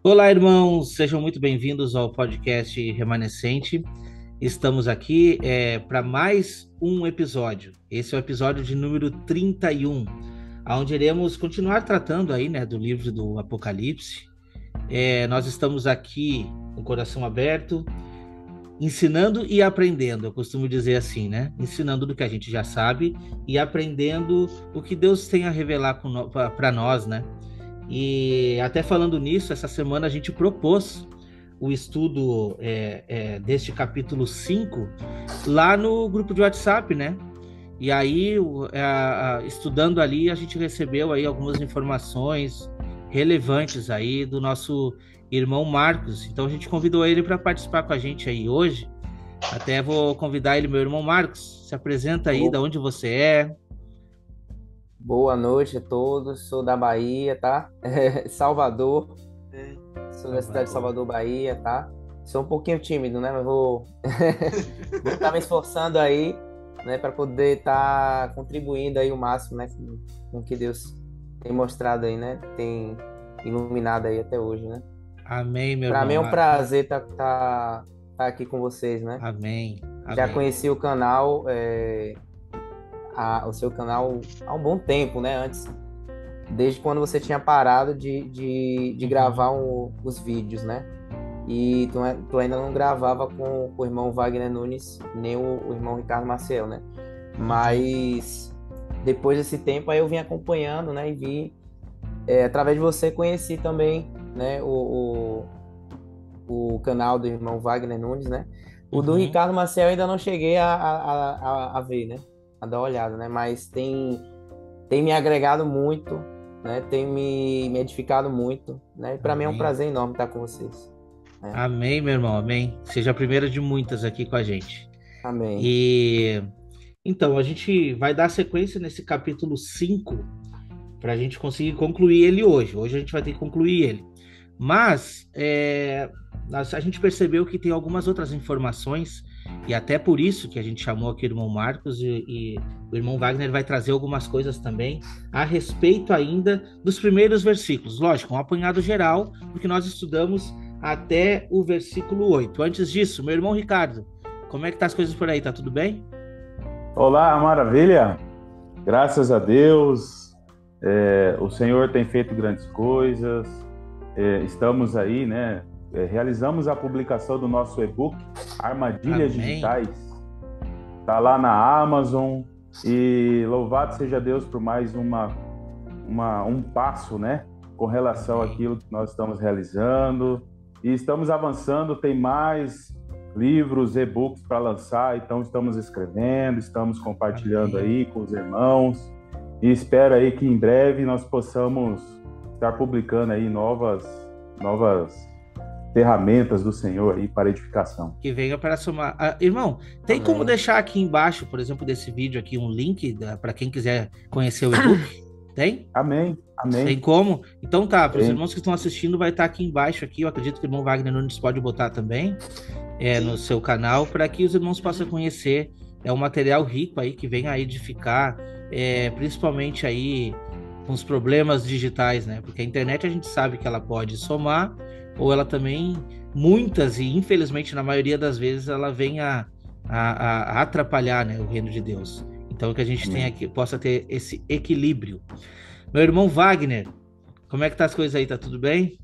Olá, irmãos, sejam muito bem-vindos ao podcast Remanescente. Estamos aqui para mais um episódio. Esse é o episódio de número 31, onde iremos continuar tratando aí, né, do livro do Apocalipse. Nós estamos aqui com o coração aberto, ensinando e aprendendo. Eu costumo dizer assim, né? Ensinando do que a gente já sabe e aprendendo o que Deus tem a revelar para nós, né? E até falando nisso, essa semana a gente propôs o estudo deste capítulo 5 lá no grupo de WhatsApp, né? E aí, estudando ali, a gente recebeu aí algumas informações relevantes aí do nosso irmão Marcos. Então a gente convidou ele para participar com a gente aí hoje. Até vou convidar ele, meu irmão Marcos, se apresenta aí, da Bo- onde você é. Boa noite a todos. Sou da Bahia, tá? Salvador. Sou da cidade de Salvador. Salvador, Bahia, tá? Sou um pouquinho tímido, né? Mas vou vou estar me esforçando aí, né, para poder estar contribuindo aí o máximo, né, com o que Deus tem mostrado aí, né? Tem iluminado aí até hoje, né? Amém, meu Para mim irmão. é um prazer tá aqui com vocês, né? Amém. Já Amém. conheci o canal, o seu canal há um bom tempo, né? Antes desde quando você tinha parado de Uhum. gravar os vídeos, né? E tu ainda não gravava com o irmão Wagner Nunes, nem o irmão Ricardo Maciel, né? Uhum. Mas depois desse tempo aí eu vim acompanhando, né? E vi, através de você conheci também, né? O canal do irmão Wagner Nunes, né? O do Uhum. Ricardo Maciel eu ainda não cheguei a ver, né? A dar uma olhada, né? Mas tem me agregado muito, né? Tem me edificado muito, né? E para mim é um Amém. prazer enorme estar com vocês, né? Amém, meu irmão. Amém. Seja a primeira de muitas aqui com a gente. Amém. E então, a gente vai dar sequência nesse capítulo 5 para a gente conseguir concluir ele hoje. Hoje a gente vai ter que concluir ele. Mas a gente percebeu que tem algumas outras informações, e até por isso que a gente chamou aqui o irmão Marcos, e o irmão Wagner vai trazer algumas coisas também a respeito ainda dos primeiros versículos. Lógico, um apanhado geral, porque nós estudamos até o versículo 8. Antes disso, meu irmão Ricardo, como é que tá as coisas por aí? Tá tudo bem? Olá, maravilha! Graças a Deus, o Senhor tem feito grandes coisas. Estamos aí, né? Realizamos a publicação do nosso e-book Armadilhas Amém. Digitais. Está lá na Amazon e louvado seja Deus por mais um passo, né? Com relação Amém. àquilo que nós estamos realizando. E estamos avançando, tem mais livros, e-books para lançar, então estamos escrevendo, estamos compartilhando Amém. aí com os irmãos e espero aí que em breve nós possamos estar publicando aí novas ferramentas do Senhor aí para edificação. Que venha para somar. Irmão, tem como Amém. deixar aqui embaixo, por exemplo, desse vídeo aqui, um link para quem quiser conhecer o e-book? Tem? Amém, Tem amém. como? Então tá, para os Tem. irmãos que estão assistindo, vai estar aqui embaixo aqui. Eu acredito que o irmão Wagner Nunes pode botar também no Sim. seu canal, para que os irmãos possam conhecer. É um material rico aí que vem a edificar, principalmente aí com os problemas digitais, né? Porque a internet a gente sabe que ela pode somar, ou ela também, muitas e infelizmente na maioria das vezes, ela vem a atrapalhar, né, o reino de Deus. Então que a gente tenha Amém. aqui, possa ter esse equilíbrio. Meu irmão Wagner, como é que tá as coisas aí? Tá tudo bem?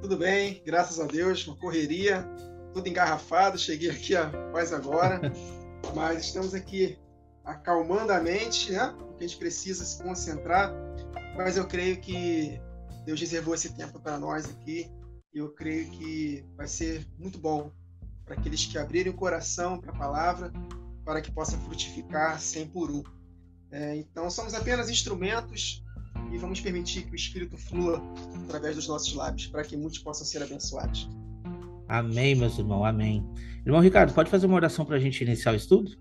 Tudo bem, graças a Deus, uma correria, tudo engarrafado. Cheguei aqui quase agora, mas estamos aqui acalmando a mente, né? Porque a gente precisa se concentrar. Mas eu creio que Deus reservou esse tempo para nós aqui, e eu creio que vai ser muito bom para aqueles que abrirem o coração para a palavra, para que possa frutificar 100 por um. Então, somos apenas instrumentos e vamos permitir que o Espírito flua através dos nossos lábios, para que muitos possam ser abençoados. Amém, meus irmãos, amém. Irmão Ricardo, pode fazer uma oração para a gente iniciar o estudo?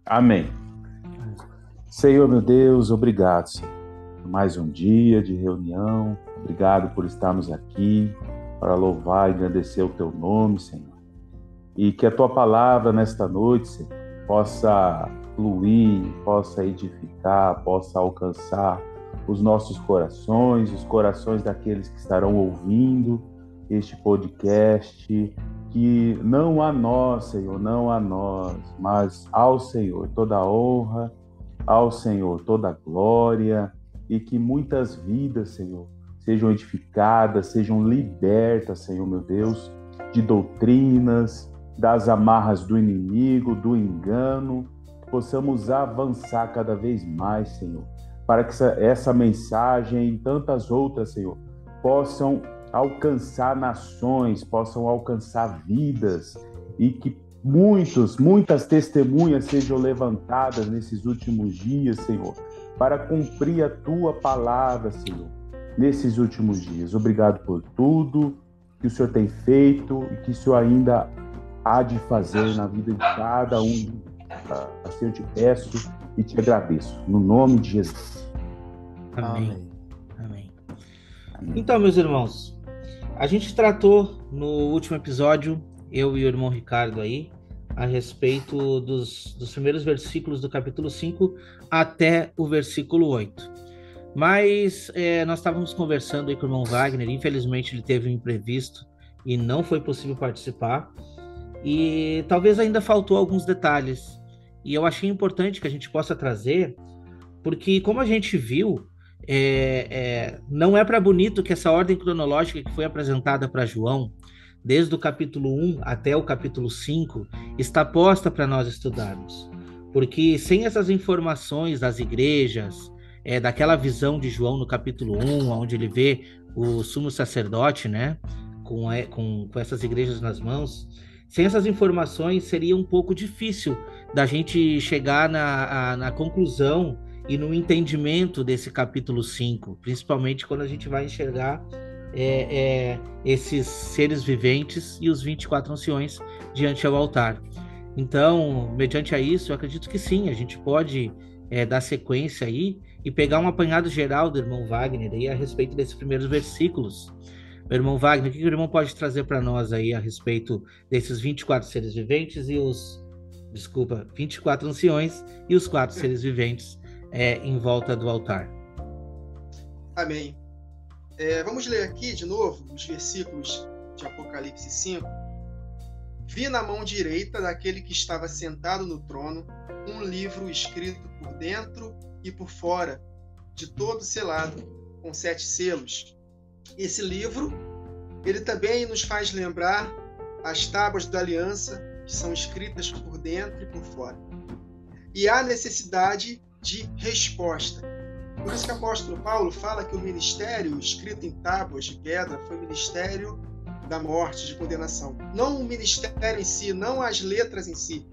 Amém. Senhor, meu Deus, obrigado, Senhor, por mais um dia de reunião. Obrigado por estarmos aqui para louvar e engrandecer o teu nome, Senhor. E que a tua palavra nesta noite, Senhor, possa fluir, possa edificar, possa alcançar os nossos corações, os corações daqueles que estarão ouvindo, este podcast, que não a nós, Senhor, não a nós, mas ao Senhor toda a honra, ao Senhor toda a glória, e que muitas vidas, Senhor, sejam edificadas, sejam libertas, Senhor, meu Deus, de doutrinas, das amarras do inimigo, do engano, possamos avançar cada vez mais, Senhor, para que essa mensagem e tantas outras, Senhor, possam alcançar nações, possam alcançar vidas, e que muitas testemunhas sejam levantadas nesses últimos dias, Senhor, para cumprir a Tua palavra, Senhor, nesses últimos dias. Obrigado por tudo que o Senhor tem feito e que o Senhor ainda há de fazer na vida de cada um. Assim eu te peço e te agradeço. No nome de Jesus. Amém. Amém. Então, meus irmãos, a gente tratou no último episódio, eu e o irmão Ricardo aí, a respeito dos primeiros versículos do capítulo 5 até o versículo 8. Mas nós estávamos conversando aí com o irmão Wagner, infelizmente ele teve um imprevisto e não foi possível participar, e talvez ainda faltou alguns detalhes, e eu achei importante que a gente possa trazer, porque como a gente viu, não é para bonito que essa ordem cronológica que foi apresentada para João, desde o capítulo 1 até o capítulo 5, está posta para nós estudarmos. Porque sem essas informações das igrejas, daquela visão de João no capítulo 1, onde ele vê o sumo sacerdote, né, com essas igrejas nas mãos, sem essas informações seria um pouco difícil da gente chegar na conclusão e no entendimento desse capítulo 5, principalmente quando a gente vai enxergar esses seres viventes e os 24 anciões diante ao altar. Então, mediante a isso, eu acredito que sim, a gente pode dar sequência aí e pegar um apanhado geral do irmão Wagner aí a respeito desses primeiros versículos. Meu irmão Wagner, o que o irmão pode trazer para nós aí a respeito desses 24 seres viventes e 24 anciões e os 4 seres viventes em volta do altar? Amém. Vamos ler aqui de novo os versículos de Apocalipse 5. Vi na mão direita daquele que estava sentado no trono um livro escrito por dentro e por fora, de todo selado, com 7 selos. Esse livro, ele também nos faz lembrar as tábuas da aliança, que são escritas por dentro e por fora. E há necessidade de resposta. Por isso que o apóstolo Paulo fala que o ministério escrito em tábuas de pedra foi o ministério da morte, de condenação. Não o ministério em si, não as letras em si,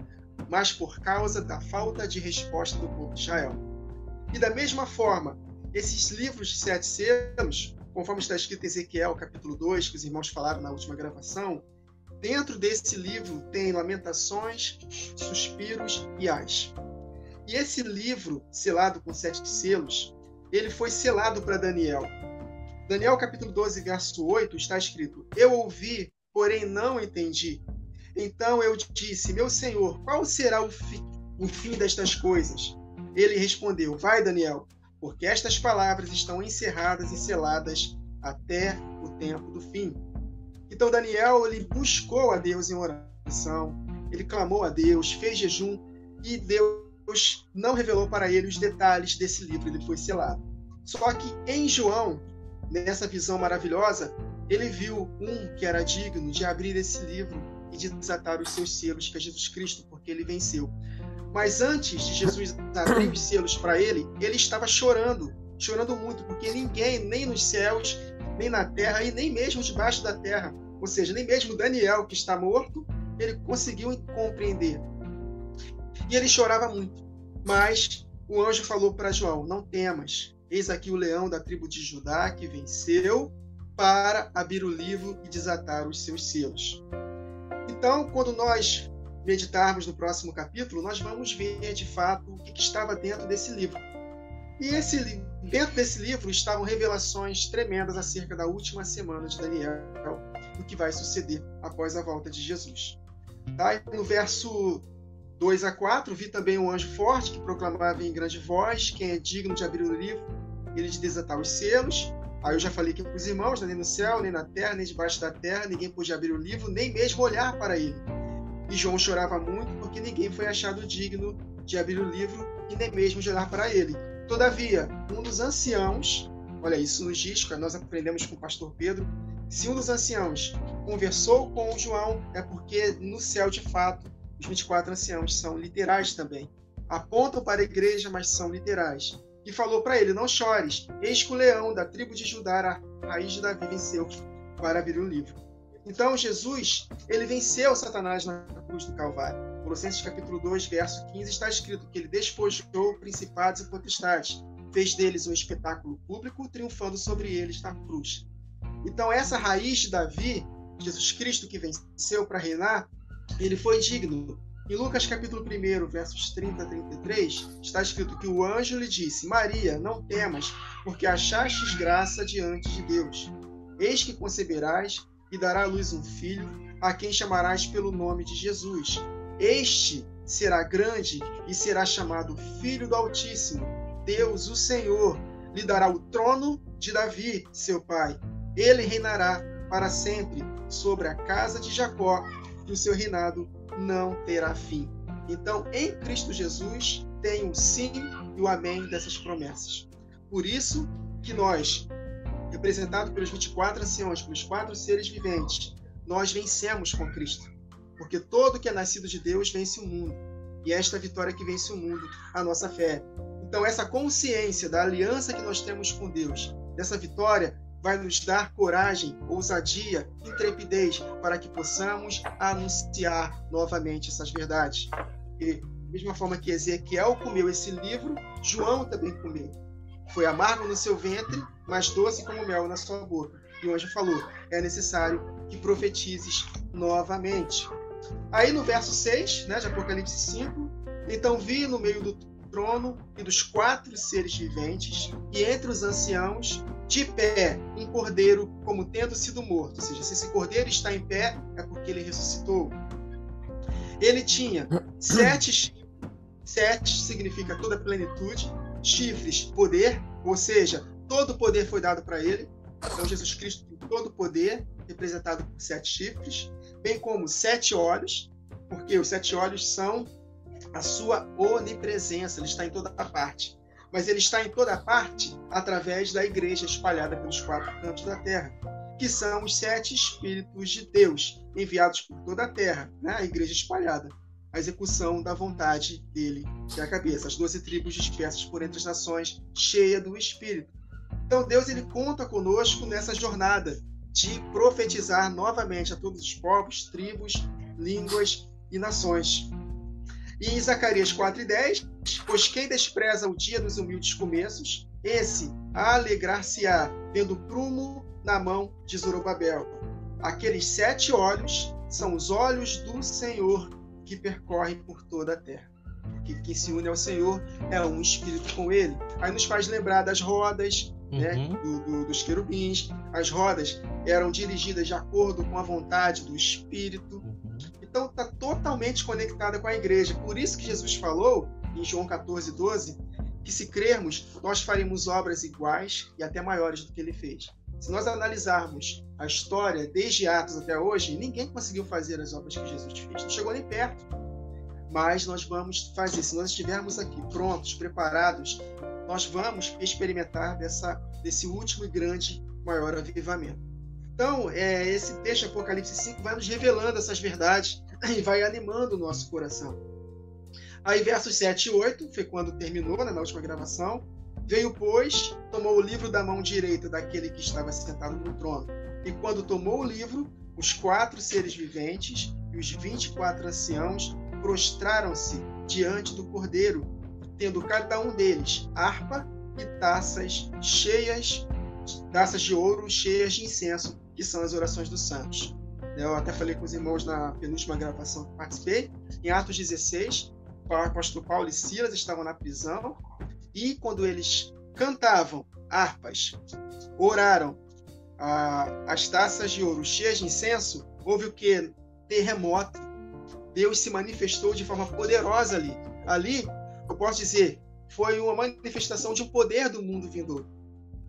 mas por causa da falta de resposta do povo de Israel. E da mesma forma, esses livros de 7 selos, conforme está escrito em Ezequiel, capítulo 2, que os irmãos falaram na última gravação, dentro desse livro tem lamentações, suspiros e ais. E esse livro, selado com 7 selos, ele foi selado para Daniel. Daniel, capítulo 12, verso 8, está escrito: Eu ouvi, porém não entendi. Então eu disse: Meu Senhor, qual será o fim destas coisas? Ele respondeu: Vai, Daniel, porque estas palavras estão encerradas e seladas até o tempo do fim. Então Daniel, ele buscou a Deus em oração, ele clamou a Deus, fez jejum, e Deus não revelou para ele os detalhes desse livro, ele foi selado. Só que em João, nessa visão maravilhosa, ele viu um que era digno de abrir esse livro e de desatar os seus selos, que é Jesus Cristo, porque ele venceu. Mas antes de Jesus abrir os selos para ele, ele estava chorando muito, porque ninguém, nem nos céus, nem na terra, e nem mesmo debaixo da terra, ou seja, nem mesmo Daniel, que está morto, ele conseguiu compreender. E ele chorava muito. Mas o anjo falou para João: Não temas, eis aqui o leão da tribo de Judá, que venceu para abrir o livro e desatar os seus selos. Então, quando nós meditarmos no próximo capítulo, nós vamos ver de fato o que estava dentro desse livro. E dentro desse livro estavam revelações tremendas acerca da última semana de Daniel, do que vai suceder após a volta de Jesus. Tá? E no verso 2 a 4, vi também um anjo forte que proclamava em grande voz: Quem é digno de abrir o livro, ele de desatar os selos, Aí eu já falei aqui para os irmãos, né? Nem no céu, nem na terra, nem debaixo da terra, ninguém podia abrir o livro, nem mesmo olhar para ele. E João chorava muito porque ninguém foi achado digno de abrir o livro e nem mesmo de olhar para ele. Todavia, um dos anciãos, olha, isso nos diz, nós aprendemos com o pastor Pedro, se um dos anciãos conversou com João, é porque no céu, de fato, os 24 anciãos são literais também. Apontam para a igreja, mas são literais. E falou para ele, não chores, eis que o leão da tribo de Judá, a raiz de Davi, venceu para abrir o livro. Então, Jesus, ele venceu Satanás na cruz do Calvário. Colossenses capítulo 2, verso 15, está escrito que ele despojou principados e potestades, fez deles um espetáculo público, triunfando sobre eles na cruz. Então, essa raiz de Davi, Jesus Cristo que venceu para reinar, ele foi digno. Em Lucas capítulo 1, versos 30 a 33, está escrito que o anjo lhe disse, Maria, não temas, porque achastes graça diante de Deus. Eis que conceberás e dará à luz um filho, a quem chamarás pelo nome de Jesus. Este será grande e será chamado Filho do Altíssimo. Deus, o Senhor, lhe dará o trono de Davi, seu pai. Ele reinará para sempre sobre a casa de Jacó, e o seu reinado não terá fim. Então, em Cristo Jesus, tem o sim e o amém dessas promessas. Por isso que nós, representados pelos 24 anciãos, pelos 4 seres viventes, nós vencemos com Cristo. Porque todo que é nascido de Deus vence o mundo. E é esta vitória que vence o mundo, a nossa fé. Então, essa consciência da aliança que nós temos com Deus, dessa vitória, vai nos dar coragem, ousadia, intrepidez, para que possamos anunciar novamente essas verdades. E, da mesma forma que Ezequiel comeu esse livro, João também comeu. Foi amargo no seu ventre, mas doce como mel na sua boca. E o anjo falou, é necessário que profetizes novamente. Aí no verso 6, né, de Apocalipse 5, então vi no meio do trono e dos 4 seres viventes, e entre os anciãos, de pé, um cordeiro como tendo sido morto. Ou seja, se esse cordeiro está em pé, é porque ele ressuscitou. Ele tinha 7 chifres, 7 significa toda a plenitude, chifres, poder, ou seja, todo o poder foi dado para ele. Então Jesus Cristo tem todo o poder, representado por 7 chifres, bem como 7 olhos, porque os 7 olhos são a sua onipresença, ele está em toda a parte. Mas ele está em toda a parte através da igreja espalhada pelos 4 cantos da terra, que são os 7 Espíritos de Deus, enviados por toda a terra, né? A igreja espalhada, a execução da vontade dele, que é a cabeça, as 12 tribos dispersas por entre as nações, cheia do Espírito. Então Deus, ele conta conosco nessa jornada de profetizar novamente a todos os povos, tribos, línguas e nações. E em Zacarias 4:10, pois quem despreza o dia dos humildes começos, esse alegrar-se-á, vendo o prumo na mão de Zorobabel. Aqueles 7 olhos são os olhos do Senhor que percorrem por toda a terra. Quem se une ao Senhor é um espírito com ele. Aí nos faz lembrar das rodas, né, dos querubins. As rodas eram dirigidas de acordo com a vontade do Espírito. Então está totalmente conectada com a igreja. Por isso que Jesus falou, em João 14:12, que se crermos, nós faremos obras iguais e até maiores do que ele fez. Se nós analisarmos a história, desde Atos até hoje, ninguém conseguiu fazer as obras que Jesus fez. Não chegou nem perto. Mas nós vamos fazer. Se nós estivermos aqui prontos, preparados, nós vamos experimentar desse último e grande, maior avivamento. Então, esse texto Apocalipse 5 vai nos revelando essas verdades e vai animando o nosso coração. Aí, versos 7 e 8, foi quando terminou, né, na última gravação. Veio, pois, tomou o livro da mão direita daquele que estava sentado no trono. E quando tomou o livro, os 4 seres viventes e os 24 anciãos prostraram-se diante do Cordeiro, tendo cada um deles harpa e taças de ouro cheias de incenso, que são as orações dos santos. Eu até falei com os irmãos na penúltima gravação que participei. Em Atos 16, o apóstolo Paulo e Silas estavam na prisão, e quando eles cantavam harpas, oraram, as taças de ouro cheias de incenso, houve o que? Terremoto. Deus se manifestou de forma poderosa ali. Ali, eu posso dizer, foi uma manifestação de um poder do mundo vindouro.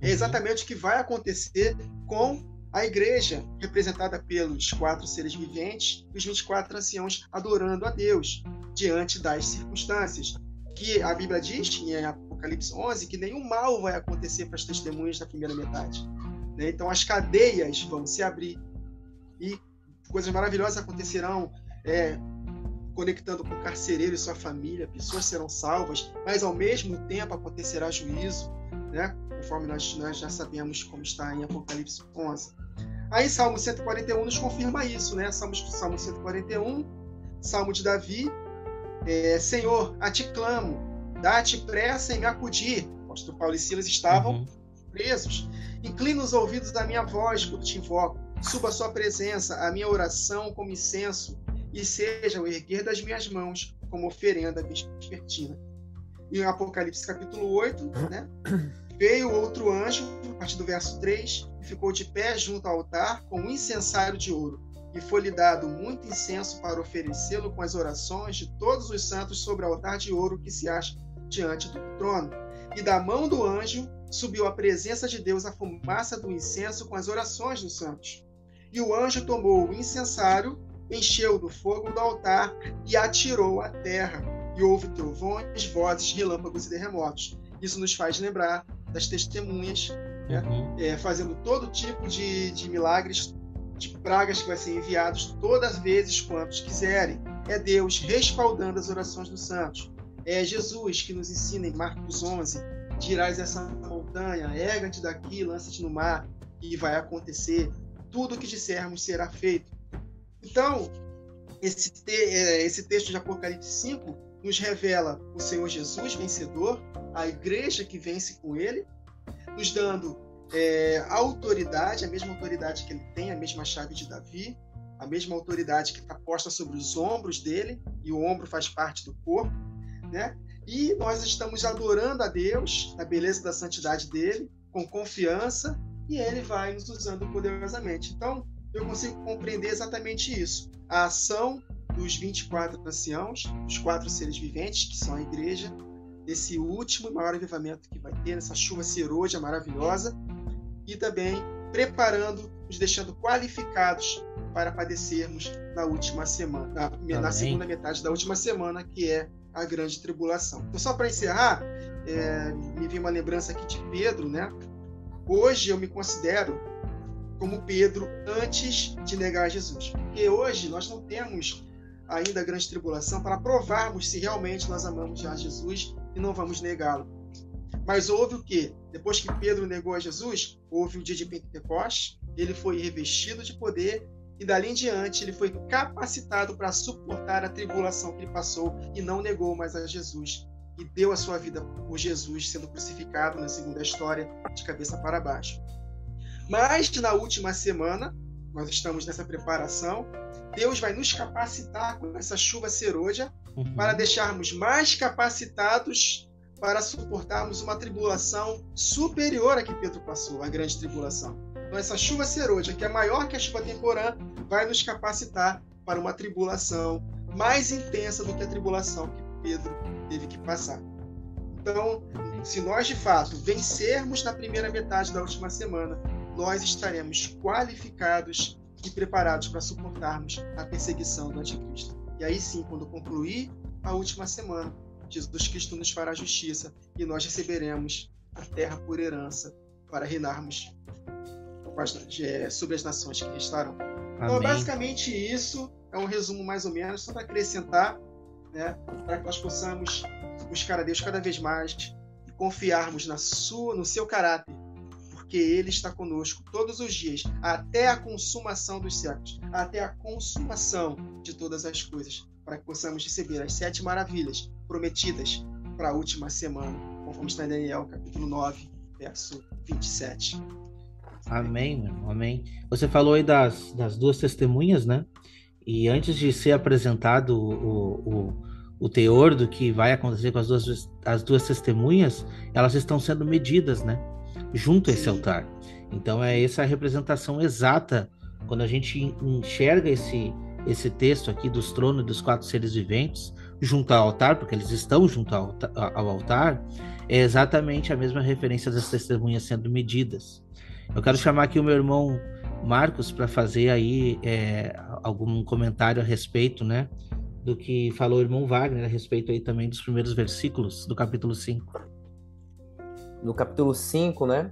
é exatamente o que vai acontecer com a igreja, representada pelos 4 seres viventes e os 24 anciãos adorando a Deus diante das circunstâncias. Que a Bíblia diz, em Apocalipse 11, que nenhum mal vai acontecer para as testemunhas da primeira metade. Né? Então as cadeias vão se abrir e coisas maravilhosas acontecerão, conectando com o carcereiro e sua família, pessoas serão salvas, mas ao mesmo tempo acontecerá juízo, né? Conforme nós já sabemos como está em Apocalipse 11. Aí Salmo 141 nos confirma isso, né? Salmo 141, Salmo de Davi, Senhor, a ti clamo, dá-te pressa em me acudir. O apóstolo Paulo e Silas estavam presos. Inclina os ouvidos da minha voz quando te invoco, suba a sua presença, a minha oração como incenso, e seja o erguer das minhas mãos como oferenda vespertina. E em Apocalipse capítulo 8, né? Veio outro anjo, a partir do verso 3, e ficou de pé junto ao altar com um incensário de ouro, e foi-lhe dado muito incenso para oferecê-lo com as orações de todos os santos sobre o altar de ouro que se acha diante do trono. E da mão do anjo subiu à presença de Deus a fumaça do incenso com as orações dos santos. E o anjo tomou o incensário, encheu do fogo do altar e atirou à terra. E houve trovões, vozes, relâmpagos e terremotos. Isso nos faz lembrar das testemunhas, né? Fazendo todo tipo de milagres, de pragas que vai ser enviados todas as vezes quantos quiserem. É Deus respaldando as orações dos santos. É Jesus que nos ensina em Marcos 11, dirás essa montanha, erga-te daqui, lança-te no mar, e vai acontecer. Tudo o que dissermos será feito. Então, esse texto de Apocalipse 5 nos revela o Senhor Jesus vencedor, a igreja que vence com ele, nos dando autoridade, a mesma autoridade que ele tem, a mesma chave de Davi, a mesma autoridade que está posta sobre os ombros dele, e o ombro faz parte do corpo, né? E nós estamos adorando a Deus, na beleza da santidade dele, com confiança, e ele vai nos usando poderosamente. Então, eu consigo compreender exatamente isso. A ação dos 24 anciãos, os 4 seres viventes, que são a igreja, esse último e maior avivamento que vai ter, nessa chuva serôdia maravilhosa, e também preparando, nos deixando qualificados para padecermos na última semana, na segunda metade da última semana, que é a grande tribulação. Então, só para encerrar, me veio uma lembrança aqui de Pedro, né? Hoje eu me considero como Pedro antes de negar Jesus. Porque hoje nós não temos ainda a grande tribulação para provarmos se realmente nós amamos já Jesus e não vamos negá-lo. Mas houve o quê? Depois que Pedro negou a Jesus, houve o dia de Pentecostes, ele foi revestido de poder e dali em diante ele foi capacitado para suportar a tribulação que ele passou e não negou mais a Jesus. E deu a sua vida por Jesus, sendo crucificado, na segunda história, de cabeça para baixo. Mas na última semana, nós estamos nessa preparação, Deus vai nos capacitar com essa chuva serôdia para deixarmos mais capacitados para suportarmos uma tribulação superior à que Pedro passou, a grande tribulação. Então essa chuva serôdia, que é maior que a chuva temporã, vai nos capacitar para uma tribulação mais intensa do que a tribulação que Pedro teve que passar. Então, se nós de fato vencermos na primeira metade da última semana, nós estaremos qualificados e preparados para suportarmos a perseguição do anticristo. E aí sim, quando concluir a última semana, Jesus Cristo nos fará justiça e nós receberemos a terra por herança para reinarmos sobre as nações que restarão. Então, basicamente isso é um resumo mais ou menos, só para acrescentar, né, para que nós possamos buscar a Deus cada vez mais e confiarmos no seu caráter, porque Ele está conosco todos os dias, até a consumação dos séculos, até a consumação de todas as coisas, para que possamos receber as 7 maravilhas prometidas para a última semana, conforme está em Daniel, capítulo 9, verso 27. Amém, amém. Você falou aí das 2 testemunhas, né? E antes de ser apresentado o teor do que vai acontecer com as duas testemunhas, elas estão sendo medidas, né? Junto a esse altar. Então é essa a representação exata. Quando a gente enxerga esse texto aqui dos tronos dos 4 seres viventes, junto ao altar, porque eles estão junto ao altar, é exatamente a mesma referência das testemunhas sendo medidas. Eu quero chamar aqui o meu irmão Marcos para fazer aí algum comentário a respeito, né, do que falou o irmão Wagner a respeito aí também dos primeiros versículos do capítulo 5. No capítulo 5, né?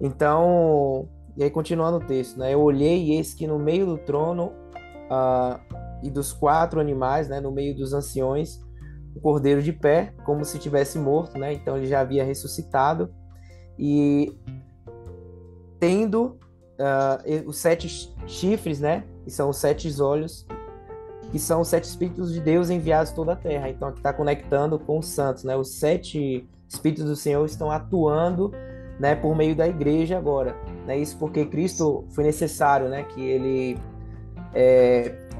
Então, e aí continuando o texto, né? Eu olhei e eis que no meio do trono e dos 4 animais, né? No meio dos anciões, o cordeiro de pé, como se tivesse morto, né? Então ele já havia ressuscitado e tendo os 7 chifres, né? Que são os 7 olhos, que são os 7 Espíritos de Deus enviados a toda a terra. Então aqui está conectando com os santos, né? Os 7 Espíritos do Senhor estão atuando, né, por meio da igreja agora, né? Isso porque Cristo foi necessário, né, que ele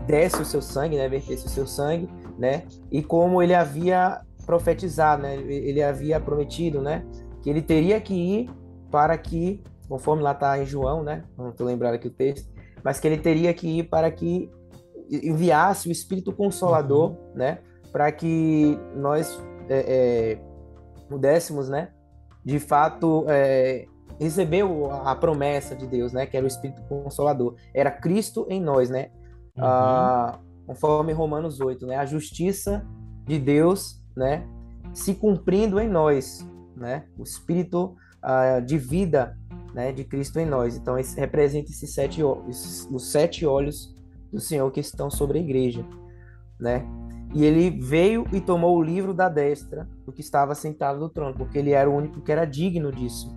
desse o seu sangue, né, vertesse o seu sangue, né? E como ele havia profetizado, né? Ele havia prometido, né, que ele teria que ir para que, conforme lá está em João, né? Não estou lembrando aqui o texto, mas que ele teria que ir para que enviasse o Espírito Consolador, né? Para que nós pudéssemos, né, de fato, receber a promessa de Deus, né, que era o Espírito Consolador. Era Cristo em nós, né? Conforme Romanos 8, né? A justiça de Deus, né, se cumprindo em nós, né? O Espírito de vida, né, de Cristo em nós. Então, esse representa os 7 olhos do Senhor que estão sobre a igreja, né? E ele veio e tomou o livro da destra do que estava sentado no trono, porque ele era o único que era digno disso.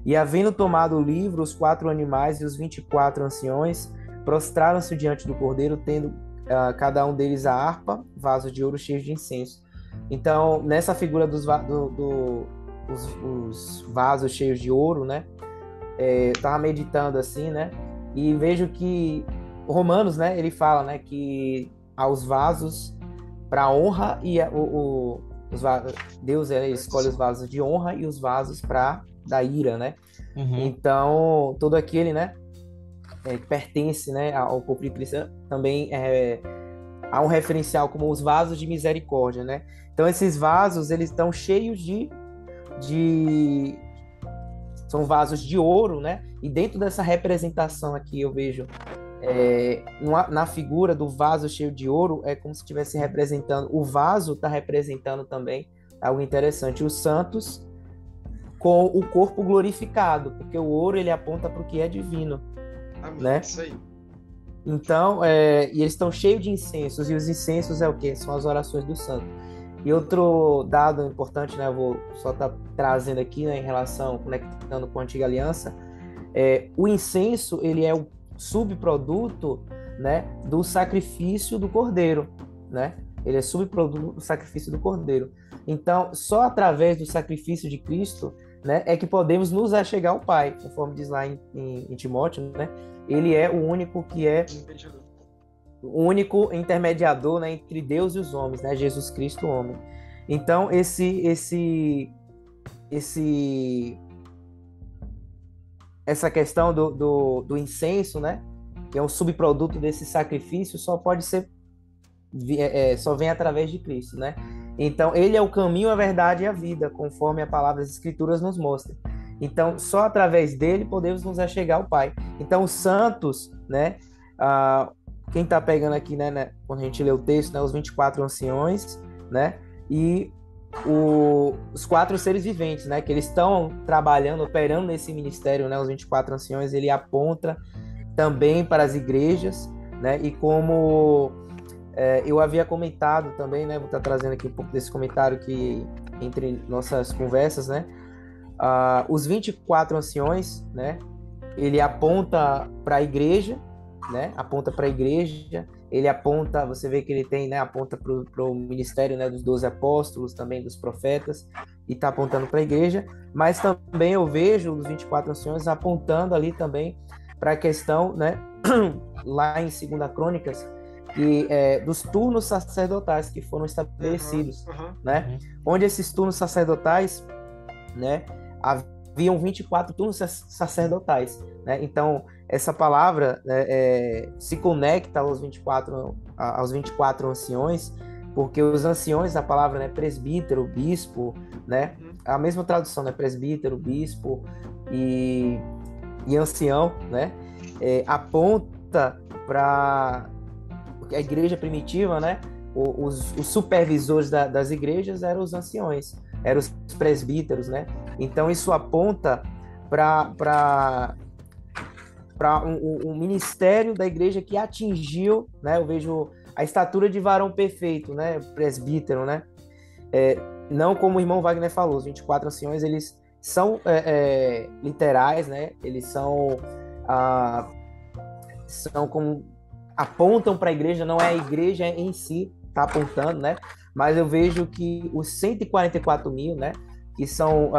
E havendo tomado o livro, os 4 animais e os 24 anciões prostraram-se diante do cordeiro, tendo cada um deles a harpa, vaso de ouro cheio de incenso. Então, nessa figura dos vasos cheios de ouro, né? Eu estava meditando assim, né? E vejo que Romanos, né? Ele fala, né, que aos vasos para honra e Deus escolhe os vasos de honra e os vasos para da ira, né? Então todo aquele, né, que pertence, né, ao povo de Cristo também há um referencial como os vasos de misericórdia, né? Então esses vasos eles estão cheios de são vasos de ouro, né? E dentro dessa representação aqui eu vejo na figura do vaso cheio de ouro, é como se estivesse representando, o vaso está representando também algo interessante, os santos com o corpo glorificado, porque o ouro ele aponta para o que é divino. Amém, né? Isso aí. Então, e eles estão cheios de incensos, e os incensos é o quê? São as orações do santo. E outro dado importante, né, eu vou só estar trazendo aqui, né, em relação, conectando com a Antiga Aliança, o incenso, ele é o subproduto, né, do sacrifício do Cordeiro, né? Ele é subproduto do sacrifício do Cordeiro. Então, só através do sacrifício de Cristo, né, é que podemos nos achegar ao Pai, conforme diz lá em Timóteo, né? Ele é o único que é o único intermediador, né, entre Deus e os homens, né? Jesus Cristo, homem. Então, essa questão do incenso, né, que é um subproduto desse sacrifício, só pode ser só vem através de Cristo, né? Então, ele é o caminho, a verdade e a vida, conforme a palavra das Escrituras nos mostra. Então, só através dele podemos nos achegar ao Pai. Então, os santos, né? Quem está pegando aqui, né, quando a gente lê o texto, né, os 24 anciões, né? E os 4 seres viventes, né? Que eles estão trabalhando, operando nesse ministério, né? Os 24 anciões, ele aponta também para as igrejas, né? E como eu havia comentado também, né? Vou estar trazendo aqui um pouco desse comentário que entre nossas conversas, né? Os 24 anciões, né? Ele aponta para a igreja, né? Aponta para a igreja. Ele aponta, você vê que ele tem, né? Aponta para o ministério, né? Dos 12 apóstolos, também dos profetas, e está apontando para a igreja. Mas também eu vejo os 24 anciões apontando ali também para a questão, né? Lá em 2 Crônicas, dos turnos sacerdotais que foram estabelecidos, né? Onde esses turnos sacerdotais, né? Haviam 24 turnos sacerdotais, né? Então, essa palavra se conecta aos 24 anciões, porque os anciões, a palavra, né, presbítero, bispo, né, a mesma tradução, né, presbítero, bispo e ancião, né, aponta para a igreja primitiva, né, os supervisores das igrejas eram os anciões, eram os presbíteros, né, então isso aponta para um ministério da igreja que atingiu, né, eu vejo a estatura de varão perfeito, né, presbítero, né, não como o irmão Wagner falou, os 24 anciões, eles são literais, né, eles são como apontam para a igreja, não é a igreja em si está apontando, né, mas eu vejo que os 144 mil, né, que são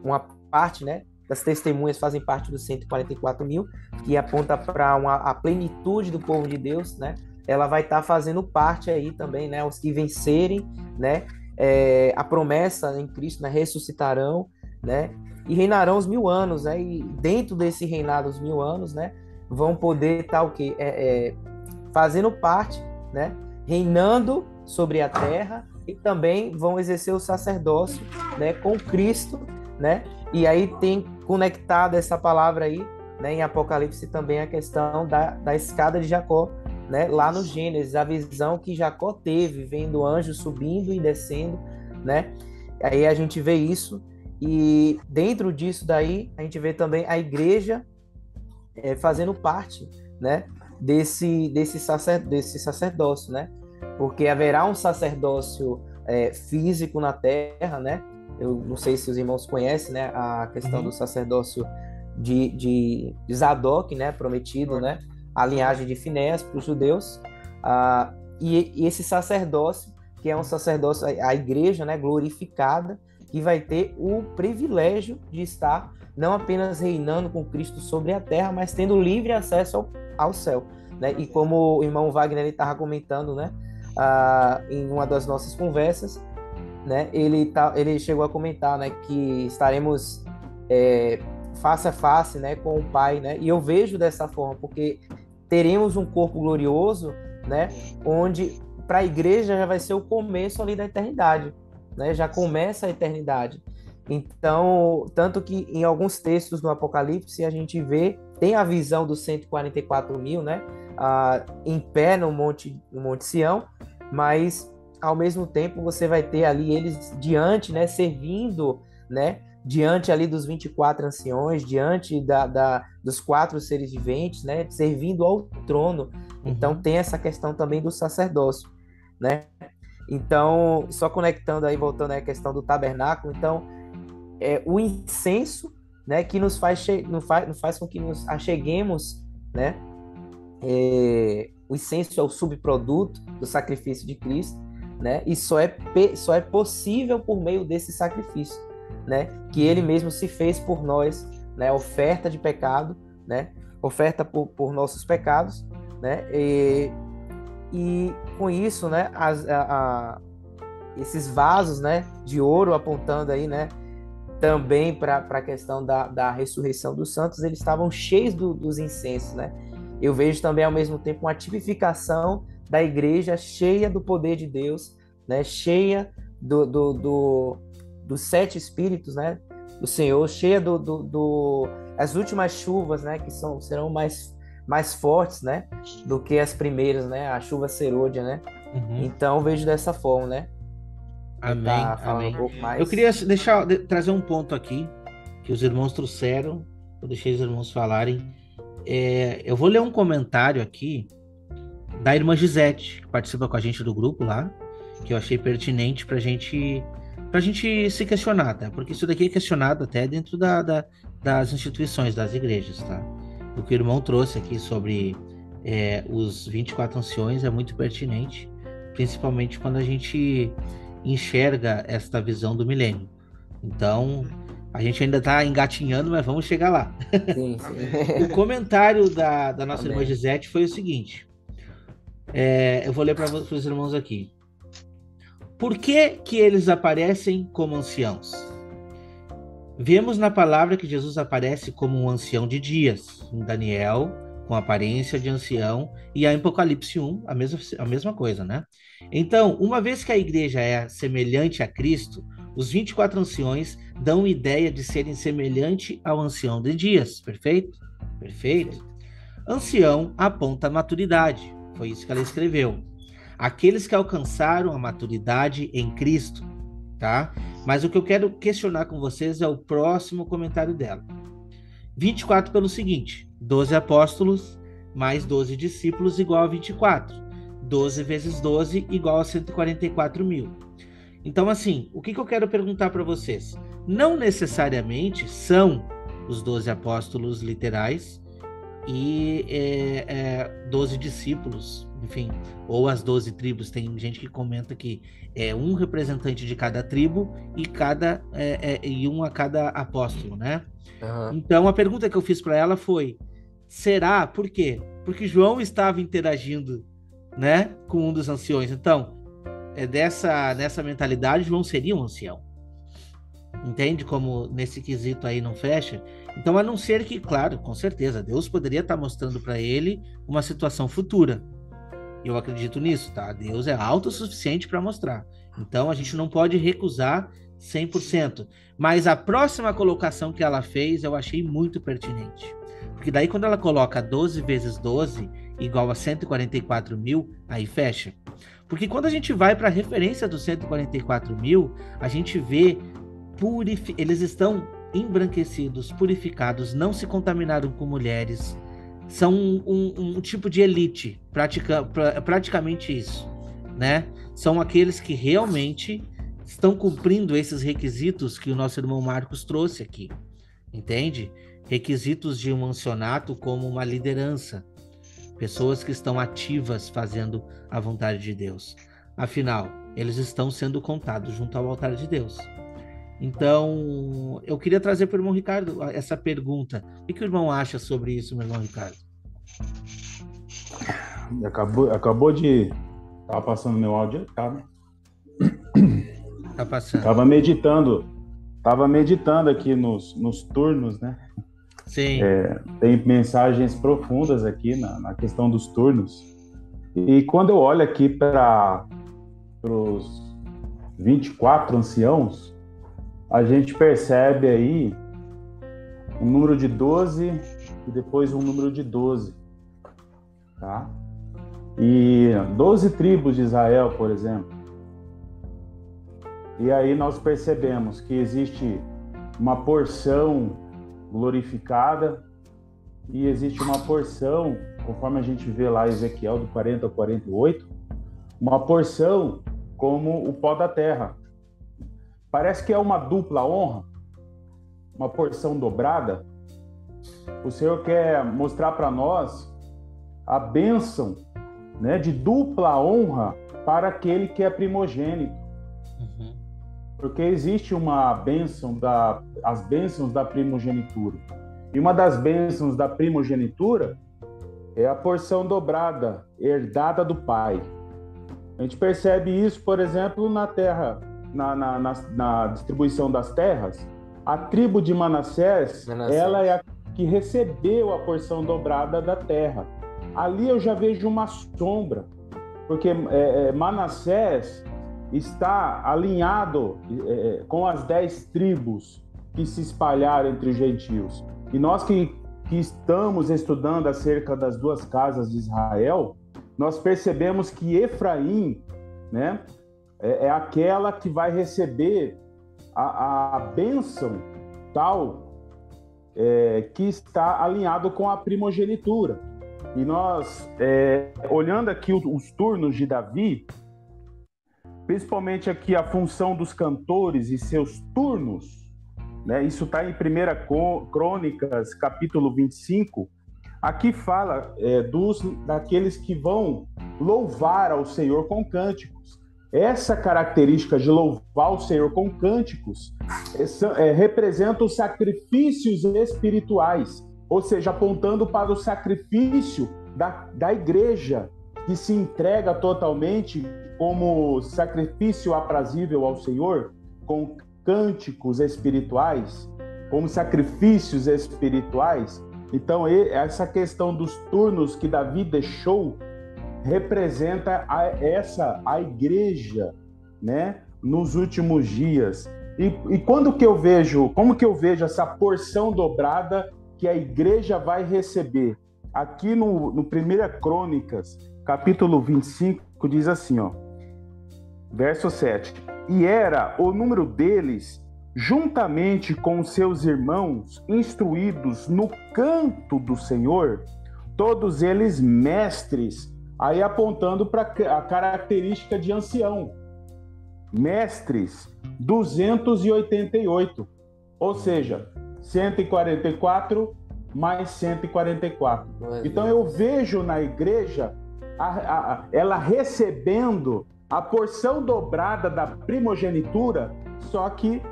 uma parte, né, das testemunhas fazem parte dos 144 mil, que aponta para a plenitude do povo de Deus, né, ela vai estar fazendo parte aí também, né, os que vencerem, né, a promessa em Cristo, né, ressuscitarão, né, e reinarão os 1000 anos, né, e dentro desse reinado dos 1000 anos, né, vão poder estar o quê? Fazendo parte, né, reinando sobre a terra e também vão exercer o sacerdócio, né, com Cristo, né, e aí tem conectado essa palavra aí, né, em Apocalipse também a questão da escada de Jacó, né, lá no Gênesis, a visão que Jacó teve, vendo anjos subindo e descendo, né, aí a gente vê isso, e dentro disso daí, a gente vê também a igreja fazendo parte, né, desse sacerdócio, né, porque haverá um sacerdócio físico na terra, né, eu não sei se os irmãos conhecem, né, a questão do sacerdócio de Zadok, né, prometido, né, a linhagem de Finéas para os judeus, e esse sacerdócio, que é um sacerdócio, a igreja, né, glorificada, que vai ter o privilégio de estar não apenas reinando com Cristo sobre a terra, mas tendo livre acesso ao céu, né? E como o irmão Wagner estava comentando, né, em uma das nossas conversas, né, ele chegou a comentar, né, que estaremos face a face, né, com o Pai, né? E eu vejo dessa forma, porque teremos um corpo glorioso, né, onde para a igreja já vai ser o começo ali da eternidade, né? Já começa a eternidade. Então, tanto que em alguns textos no Apocalipse a gente vê, tem a visão dos 144 mil, né, em pé no Monte Sião, mas ao mesmo tempo você vai ter ali eles diante, né, servindo, né, diante ali dos 24 anciões, diante dos 4 seres viventes, né, servindo ao trono. Então tem essa questão também do sacerdócio, né? Então, só conectando aí, voltando à questão do tabernáculo, então o incenso, né, que nos faz com que nos acheguemos, né? O incenso é o subproduto do sacrifício de Cristo, né? E só é possível por meio desse sacrifício, né? Que Ele mesmo se fez por nós, né? Oferta de pecado, né? Oferta por nossos pecados, né? E com isso, né? Esses vasos, né? De ouro apontando aí, né? Também para a questão da ressurreição dos santos, eles estavam cheios dos incensos, né? Eu vejo também ao mesmo tempo uma tipificação da igreja cheia do poder de Deus, né? Cheia dos 7 espíritos, né? Do Senhor, cheia as últimas chuvas, né? Que serão mais fortes, né? Do que as primeiras, né? A chuva serôdia, né? Então eu vejo dessa forma, né? Amém, amém. Um pouco mais. Eu queria trazer um ponto aqui que os irmãos trouxeram, eu deixei os irmãos falarem. Eu vou ler um comentário aqui da irmã Gisete, que participa com a gente do grupo lá, que eu achei pertinente pra gente se questionar, tá? Porque isso daqui é questionado até dentro das instituições, das igrejas, tá? O que o irmão trouxe aqui sobre os 24 anciões é muito pertinente, principalmente quando a gente enxerga esta visão do milênio. Então, a gente ainda está engatinhando, mas vamos chegar lá. Sim, sim. O comentário da nossa Amém. irmã Gisete foi o seguinte, eu vou ler para os irmãos aqui. Por que eles aparecem como anciãos? Vemos na palavra que Jesus aparece como um ancião de dias, em Daniel, com aparência de ancião, e em Apocalipse 1, a mesma coisa, né? Então, uma vez que a igreja é semelhante a Cristo, os 24 anciões dão ideia de serem semelhante ao ancião de dias, perfeito? Perfeito. Ancião aponta a maturidade, foi isso que ela escreveu. Aqueles que alcançaram a maturidade em Cristo, tá? Mas o que eu quero questionar com vocês é o próximo comentário dela. 24 pelo seguinte: 12 apóstolos mais 12 discípulos igual a 24. 12 vezes 12 igual a 144 mil. Então, assim, o que eu quero perguntar para vocês? Não necessariamente são os 12 apóstolos literais e 12 discípulos, enfim, ou as 12 tribos. Tem gente que comenta que é um representante de cada tribo e um a cada apóstolo, né? Aham. Então, a pergunta que eu fiz para ela foi: será? Por quê? Porque João estava interagindo, né, com um dos anciões. Então, nessa mentalidade, João seria um ancião. Entende como nesse quesito aí não fecha? Então, a não ser que, claro, com certeza, Deus poderia estar mostrando para ele uma situação futura. Eu acredito nisso, tá? Deus é autossuficiente para mostrar. Então, a gente não pode recusar 100%. Mas a próxima colocação que ela fez, eu achei muito pertinente. Porque daí, quando ela coloca 12 vezes 12 igual a 144 mil, aí fecha. Porque quando a gente vai para a referência dos 144 mil, a gente vê eles estão embranquecidos, purificados, não se contaminaram com mulheres, são um tipo de elite, praticamente isso, né? São aqueles que realmente estão cumprindo esses requisitos que o nosso irmão Marcos trouxe aqui, entende? Requisitos de um ancianato como uma liderança, pessoas que estão ativas fazendo a vontade de Deus. Afinal, eles estão sendo contados junto ao altar de Deus. Então, eu queria trazer para o irmão Ricardo essa pergunta. O que o irmão acha sobre isso, meu irmão Ricardo? Acabou de... Tava passando meu áudio, tá, né? Tá passando. Tava meditando aqui nos turnos, né? Sim. Tem mensagens profundas aqui na questão dos turnos. E quando eu olho aqui para os 24 anciãos, a gente percebe aí um número de 12 e depois um número de 12, tá? E 12 tribos de Israel, por exemplo. E aí nós percebemos que existe uma porção glorificada e existe uma porção, conforme a gente vê lá em Ezequiel do 40 ao 48, uma porção como o pó da terra. Parece que é uma dupla honra, uma porção dobrada. O Senhor quer mostrar para nós a bênção, né, de dupla honra para aquele que é primogênito. Uhum. Porque existe uma bênção, as bênçãos da primogenitura. E uma das bênçãos da primogenitura é a porção dobrada, herdada do pai. A gente percebe isso, por exemplo, na terra, na distribuição das terras. A tribo de Manassés, ela é a que recebeu a porção dobrada da terra. Ali eu já vejo uma sombra, porque Manassés está alinhado com as 10 tribos que se espalharam entre os gentios. E nós que estamos estudando acerca das duas casas de Israel, nós percebemos que Efraim, né, é aquela que vai receber a bênção tal que está alinhado com a primogenitura. E nós, olhando aqui os turnos de Davi, principalmente aqui a função dos cantores e seus turnos, né? Isso está em 1 Crônicas, capítulo 25. Aqui fala daqueles que vão louvar ao Senhor com cânticos. Essa característica de louvar o Senhor com cânticos representa os sacrifícios espirituais, ou seja, apontando para o sacrifício da igreja, que se entrega totalmente como sacrifício aprazível ao Senhor, com cânticos espirituais. como sacrifícios espirituais. Então, essa questão dos turnos que Davi deixou representa a igreja, né, nos últimos dias. E como que eu vejo essa porção dobrada que a igreja vai receber? Aqui no 1 Crônicas, capítulo 25, diz assim, ó, verso 7. E era o número deles, juntamente com seus irmãos, instruídos no canto do Senhor, todos eles mestres, aí apontando para a característica de ancião. Mestres, 288. Ou seja, 144 mais 144. Então eu vejo na igreja ela recebendo a porção dobrada da primogenitura, só que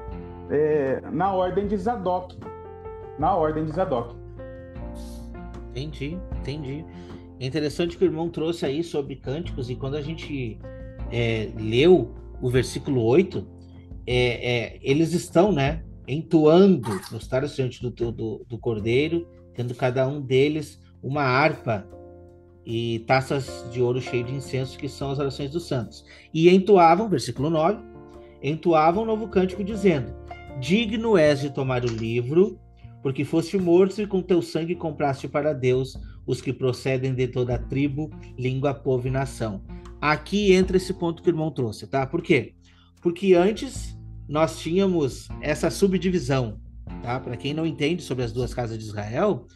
na ordem de Zadok. Entendi. É interessante que o irmão trouxe aí sobre cânticos, e quando a gente leu o versículo 8, eles estão, né, entoando nos taros diante do Cordeiro, tendo cada um deles uma harpa e taças de ouro cheio de incenso, que são as orações dos santos. E entoavam, versículo 9, entoavam um novo cântico dizendo: digno és de tomar o livro, porque foste morto e com teu sangue compraste para Deus os que procedem de toda a tribo, língua, povo e nação. Aqui entra esse ponto que o irmão trouxe, tá? Por quê? Porque antes nós tínhamos essa subdivisão, tá? Para quem não entende sobre as duas casas de Israel,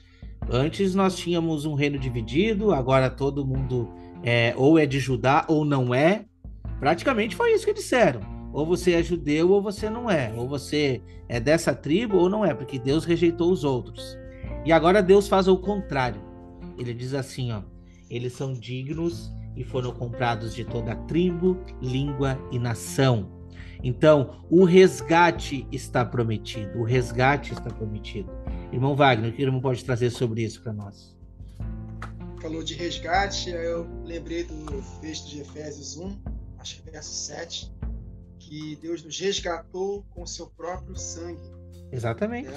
antes nós tínhamos um reino dividido, agora todo mundo ou é de Judá ou não é. Praticamente foi isso que disseram. Ou você é judeu ou você não é. Ou você é dessa tribo ou não é, porque Deus rejeitou os outros. E agora Deus faz o contrário. Ele diz assim, ó: eles são dignos e foram comprados de toda a tribo, língua e nação. Então, o resgate está prometido. Irmão Wagner, o que o irmão pode trazer sobre isso para nós? Falou de resgate, eu lembrei do texto de Efésios 1, acho que verso 7, que Deus nos resgatou com o seu próprio sangue. Exatamente.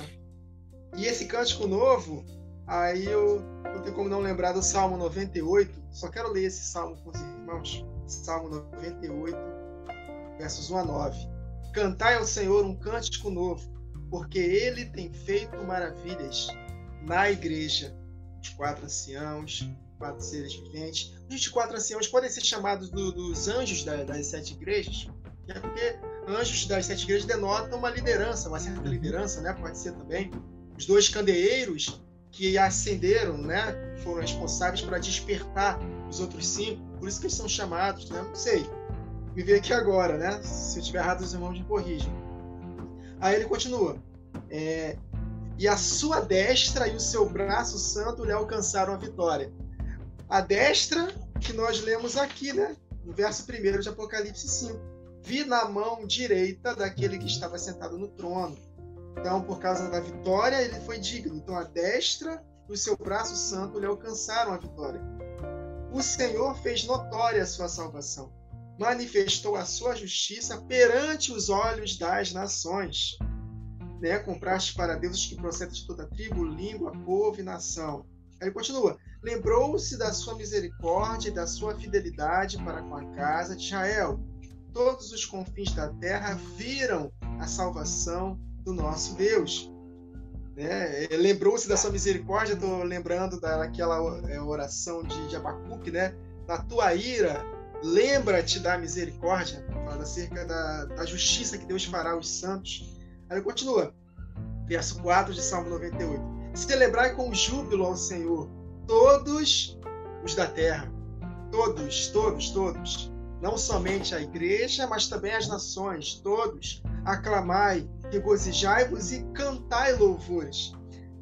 E esse cântico novo, aí eu não tenho como não lembrar do Salmo 98, só quero ler esse salmo com os irmãos. Salmo 98, versos 1 a 9. Cantai ao Senhor um cântico novo, porque Ele tem feito maravilhas na igreja. Os 4 anciãos, 4 seres viventes. Os 24 anciãos podem ser chamados dos anjos das 7 igrejas, porque anjos das 7 igrejas denotam uma liderança, uma certa liderança, né? Pode ser também. Os 2 candeeiros que acenderam, né? Foram responsáveis para despertar os outros 5, por isso que eles são chamados, né? Não sei. Me veio aqui agora, né? Se eu estiver errado, os irmãos me corrijam. Aí ele continua. E a sua destra e o seu braço santo lhe alcançaram a vitória. A destra que nós lemos aqui, né? No verso 1 de Apocalipse 5. Vi na mão direita daquele que estava sentado no trono. Então, por causa da vitória, ele foi digno. Então, a destra e o seu braço santo lhe alcançaram a vitória. O Senhor fez notória a sua salvação. Manifestou a sua justiça perante os olhos das nações. Né? Compraste para Deus os que procedem de toda tribo, língua, povo e nação. Aí ele continua. Lembrou-se da sua misericórdia e da sua fidelidade para com a casa de Israel. Todos os confins da terra viram a salvação do nosso Deus. Né? Lembrou-se da sua misericórdia, estou lembrando daquela oração de Abacuque, né? Na tua ira, lembra-te da misericórdia, falando acerca da justiça que Deus fará aos santos. Aí ele continua, verso 4 de Salmo 98. Celebrai com júbilo ao Senhor todos os da terra. Todos. Não somente a igreja, mas também as nações. Todos. Aclamai, regozijai-vos e cantai louvores.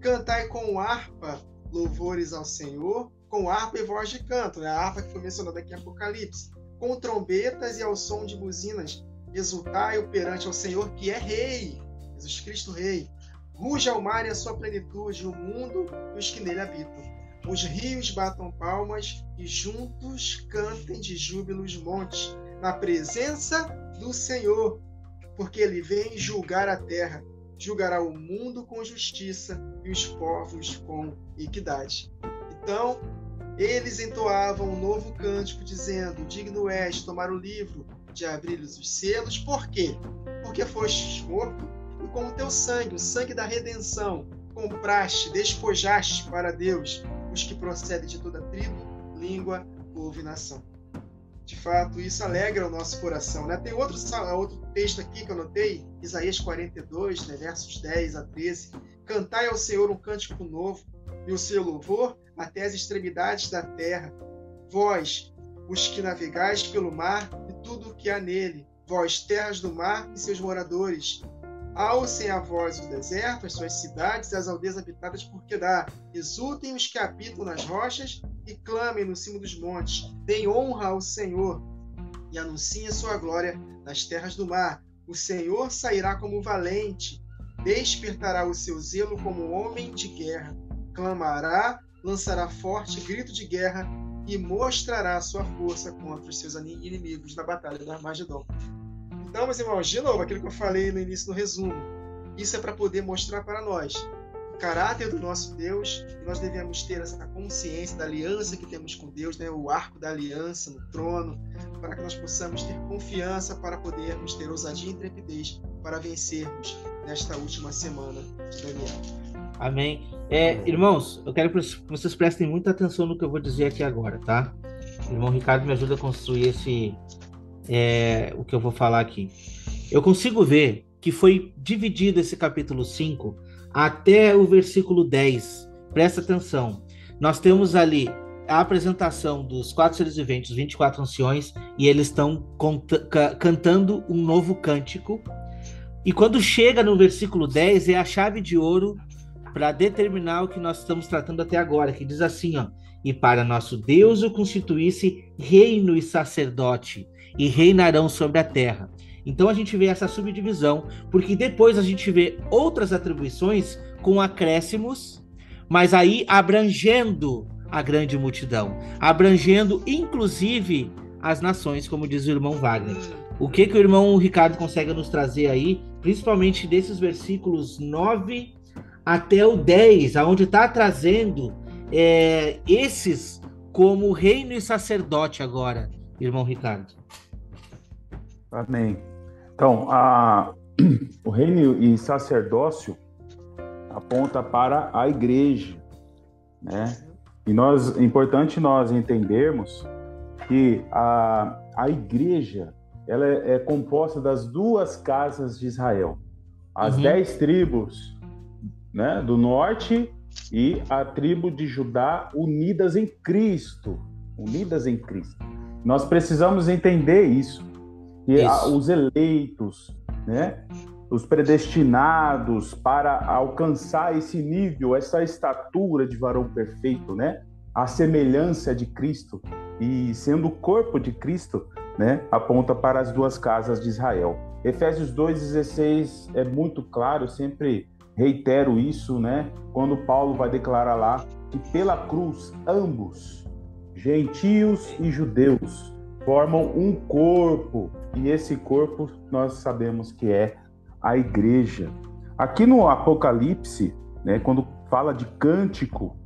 Cantai com harpa louvores ao Senhor, com harpa e voz de canto. A harpa que foi mencionada aqui em Apocalipse. Com trombetas e ao som de buzinas. Exultai perante ao Senhor, que é Rei. Jesus Cristo Rei. Ruja o mar e a sua plenitude, o mundo e os que nele habitam. Os rios batam palmas e juntos cantem de júbilo os montes, na presença do Senhor, porque ele vem julgar a terra. julgará o mundo com justiça e os povos com equidade. Então, eles entoavam um novo cântico, dizendo: digno és tomar o livro, de abrir-lhes os selos. Por quê? Porque foste morto, e com o teu sangue, o sangue da redenção, compraste, despojaste para Deus os que procedem de toda tribo, língua, povo e nação. De fato, isso alegra o nosso coração, né? Tem outro texto aqui que eu anotei, Isaías 42, né, versos 10 a 13. Cantai ao Senhor um cântico novo, e o seu louvor até as extremidades da terra. Vós, os que navegais pelo mar, e tudo o que há nele, vós, terras do mar e seus moradores. Alcem a voz o deserto, as suas cidades, as aldeias habitadas por Quedar. Exultem os que habitam nas rochas e clamem no cimo dos montes. Deem honra ao Senhor e anunciem a sua glória nas terras do mar. O Senhor sairá como valente, despertará o seu zelo como homem de guerra. Clamará, lançará forte grito de guerra e mostrará a sua força contra os seus inimigos na batalha do Armagedon. Então, meus irmãos, de novo, aquilo que eu falei no início no resumo, isso é para poder mostrar para nós o caráter do nosso Deus, e nós devemos ter essa consciência da aliança que temos com Deus, né? O arco da aliança no trono, para que nós possamos ter confiança para podermos ter ousadia e intrepidez para vencermos nesta última semana de Daniel. Amém. Irmãos, eu quero que vocês prestem muita atenção no que eu vou dizer aqui agora, tá? O irmão Ricardo me ajuda a construir o que eu vou falar aqui. Eu consigo ver que foi dividido esse capítulo 5 até o versículo 10. Presta atenção. Nós temos ali a apresentação dos 4 seres viventes, os 24 anciões, e eles estão cantando um novo cântico. E quando chega no versículo 10, é a chave de ouro para determinar o que nós estamos tratando até agora, que diz assim, ó: e para nosso Deus o constituísse reino e sacerdote, e reinarão sobre a terra. Então a gente vê essa subdivisão, porque depois a gente vê outras atribuições com acréscimos, mas aí abrangendo a grande multidão, abrangendo inclusive as nações, como diz o irmão Wagner. O que o irmão Ricardo consegue nos trazer aí, principalmente desses versículos 9 até o 10, onde está trazendo esses como reino e sacerdote agora, irmão Ricardo. Amém. Então, o reino e sacerdócio aponta para a igreja, né? E é importante nós entendermos que a igreja ela é composta das 2 casas de Israel, as 10 tribos, né, do norte e a tribo de Judá unidas em Cristo, Nós precisamos entender isso, que os eleitos, né, os predestinados para alcançar esse nível, essa estatura de varão perfeito, né, a semelhança de Cristo, e sendo o corpo de Cristo, né, aponta para as 2 casas de Israel. Efésios 2,16 é muito claro, sempre reitero isso, né? Quando Paulo vai declarar lá que pela cruz ambos, gentios e judeus, formam um corpo, e esse corpo nós sabemos que é a igreja. Aqui no Apocalipse, né, quando fala de cântico,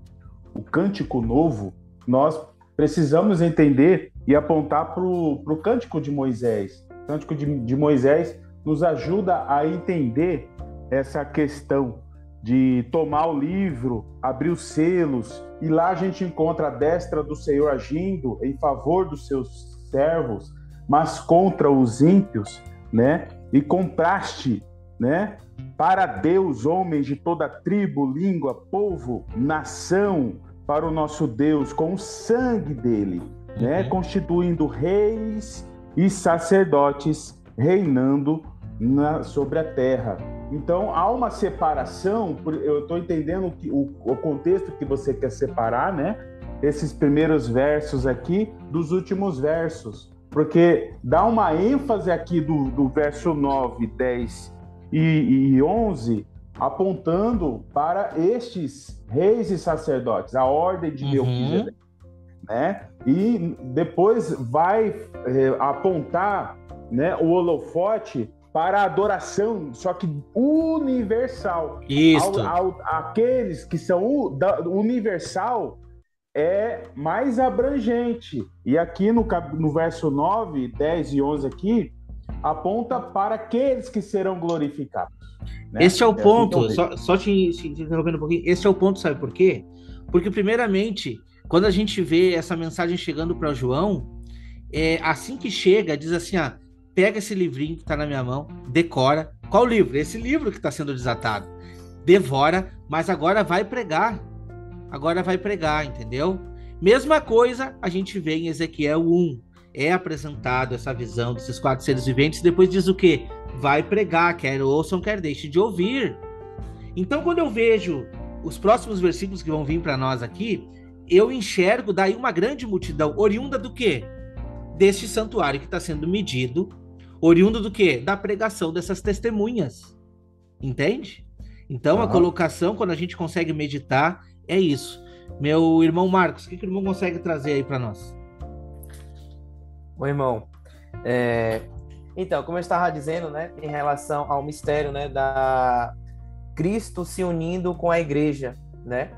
o cântico novo, nós precisamos entender e apontar para o cântico de Moisés. O cântico de Moisés nos ajuda a entender essa questão de tomar o livro, abrir os selos, e lá a gente encontra a destra do Senhor agindo em favor dos seus servos, mas contra os ímpios, né? E compraste, né, para Deus homens de toda tribo, língua, povo, nação, para o nosso Deus com o sangue dele, né? Constituindo reis e sacerdotes, reinando sobre a terra. Então, há uma separação, eu estou entendendo que o contexto que você quer separar, né? Esses primeiros versos aqui dos últimos versos, porque dá uma ênfase aqui do verso 9, 10 e 11, apontando para estes reis e sacerdotes, a ordem de Melquisedeque, né? E depois vai apontar, né, o holofote para a adoração, só que universal. Isso. Aqueles que são universal é mais abrangente. E aqui no verso 9, 10 e 11 aqui, aponta para aqueles que serão glorificados. Né? Esse é o ponto, assim só te interrompendo um pouquinho, esse é o ponto, sabe por quê? Porque, primeiramente, quando a gente vê essa mensagem chegando para João, assim que chega, diz assim, pega esse livrinho que está na minha mão, decora. Qual livro? Esse livro que está sendo desatado. Devora, mas agora vai pregar. Entendeu? Mesma coisa a gente vê em Ezequiel 1. É apresentado essa visão desses 4 seres viventes, depois diz o quê? Vai pregar, quer ouçam, quer deixe de ouvir. Então, quando eu vejo os próximos versículos que vão vir para nós aqui, eu enxergo daí uma grande multidão, oriunda do quê? Deste santuário que está sendo medido, oriunda do quê? Da pregação dessas testemunhas. Entende? Então, a colocação, quando a gente consegue meditar, é isso. Meu irmão Marcos, o que o irmão consegue trazer aí para nós? Bom, irmão, então, como eu estava dizendo, né, em relação ao mistério, né, da Cristo se unindo com a igreja, né,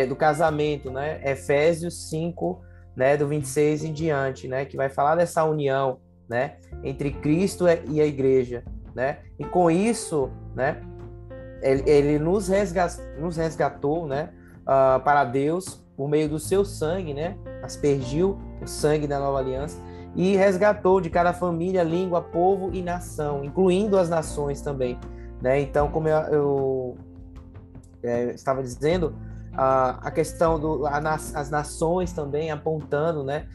do casamento, né, Efésios 5, né, do 26 em diante, né, que vai falar dessa união, né, entre Cristo e a igreja, né, e com isso, né, ele nos resgatou, né, para Deus por meio do seu sangue, né, aspergiu o sangue da nova aliança e resgatou de cada família, língua, povo e nação, incluindo as nações também, né? Então, como eu estava dizendo, a questão as nações também apontando, né?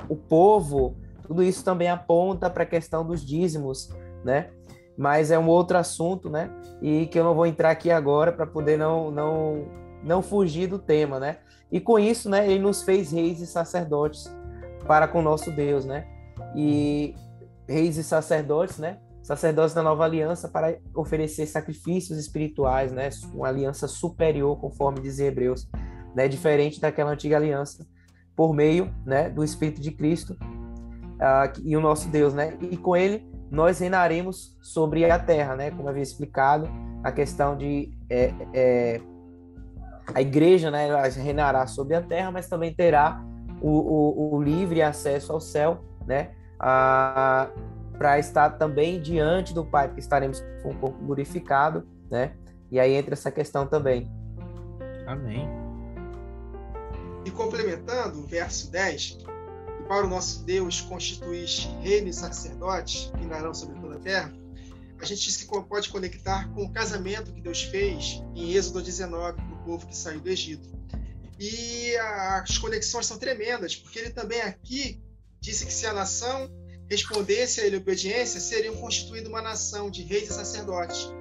O povo, tudo isso também aponta para a questão dos dízimos, né? Mas é um outro assunto, né? E que eu não vou entrar aqui agora para poder não fugir do tema, né? E com isso, né, ele nos fez reis e sacerdotes para com nosso Deus, né? E reis e sacerdotes, né? Sacerdotes da nova aliança para oferecer sacrifícios espirituais, né? Uma aliança superior, conforme diz em Hebreus, né? Diferente daquela antiga aliança, por meio, né, do Espírito de Cristo e o nosso Deus, né? E com ele nós reinaremos sobre a terra, né? Como havia explicado, a questão de a igreja, né, ela reinará sobre a terra, mas também terá o livre acesso ao céu, né, para estar também diante do Pai, porque estaremos com o corpo glorificado, né, e aí entra essa questão também. Amém. E complementando o verso 10, e para o nosso Deus constituíste reino e sacerdotes que reinarão sobre toda a terra, a gente se pode conectar com o casamento que Deus fez em Êxodo 19 para o povo que saiu do Egito. E as conexões são tremendas, porque ele também aqui disse que se a nação respondesse a ele obediência, seriam constituída uma nação de reis e sacerdotes.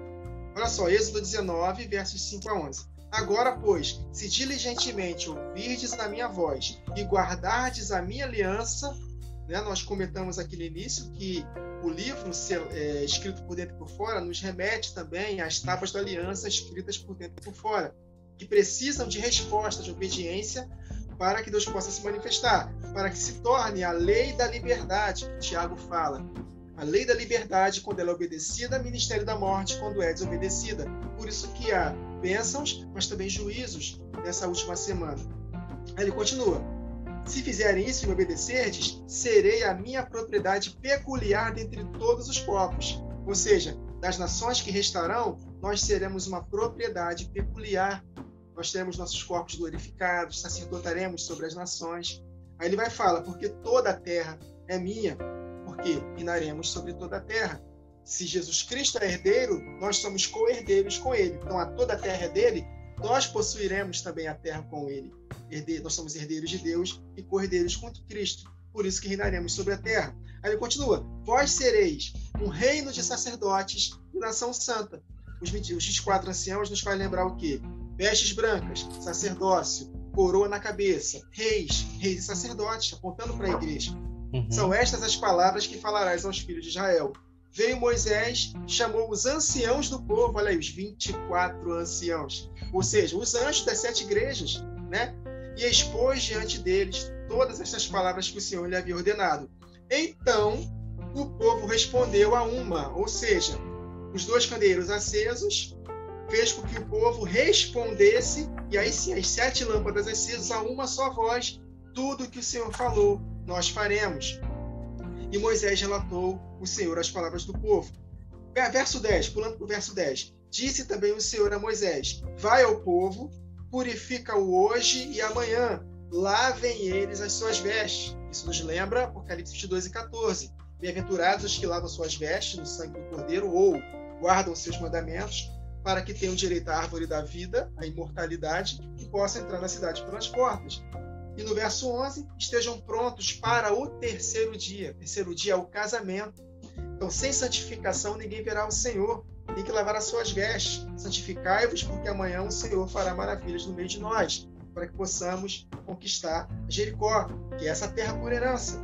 Olha só, Êxodo 19, versos 5 a 11. Agora, pois, se diligentemente ouvirdes a minha voz e guardardes a minha aliança, né, nós comentamos aqui no início que o livro escrito por dentro e por fora nos remete também às tábuas da aliança escritas por dentro e por fora, que precisam de resposta, de obediência, para que Deus possa se manifestar, para que se torne a lei da liberdade, que Tiago fala. A lei da liberdade, quando ela é obedecida, ministério da morte, quando é desobedecida. Por isso que há bênçãos, mas também juízos nessa última semana. Aí ele continua. Se fizerem isso e me obedecerdes, serei a minha propriedade peculiar dentre todos os povos. Ou seja, das nações que restarão, nós seremos uma propriedade peculiar. Nós teremos nossos corpos glorificados, sacerdotaremos sobre as nações. Aí ele vai falar, porque toda a terra é minha, porque reinaremos sobre toda a terra. Se Jesus Cristo é herdeiro, nós somos co-herdeiros com ele. Então, a toda a terra é dele, nós possuiremos também a terra com ele. Nós somos herdeiros de Deus e co-herdeiros com Cristo. Por isso que reinaremos sobre a terra. Aí ele continua. Vós sereis um reino de sacerdotes e nação santa. Os 24 anciãos nos faz lembrar o quê? Vestes brancas, sacerdócio, coroa na cabeça, reis e sacerdotes, apontando para a igreja. Uhum. São estas as palavras que falarás aos filhos de Israel. Veio Moisés, chamou os anciãos do povo, olha aí, os 24 anciãos, ou seja, os anjos das 7 igrejas, né? E expôs diante deles todas essas palavras que o Senhor lhe havia ordenado. Então, o povo respondeu a uma, ou seja, os 2 candeeiros acesos fez com que o povo respondesse, e aí sim, as 7 lâmpadas acesas, a uma só voz, tudo que o Senhor falou, nós faremos. E Moisés relatou o Senhor as palavras do povo. Verso 10, pulando para o verso 10. Disse também o Senhor a Moisés: vai ao povo, purifica-o hoje e amanhã, lavem eles as suas vestes. Isso nos lembra Apocalipse 22 e 14. Bem-aventurados os que lavam suas vestes no sangue do Cordeiro ou guardam seus mandamentos, para que tenham direito à árvore da vida, à imortalidade, e possam entrar na cidade pelas portas. E no verso 11, estejam prontos para o terceiro dia. O terceiro dia é o casamento. Então, sem santificação, ninguém verá o Senhor. Tem que lavar as suas vestes. Santificai-vos, porque amanhã o Senhor fará maravilhas no meio de nós, para que possamos conquistar Jericó, que é essa terra por herança.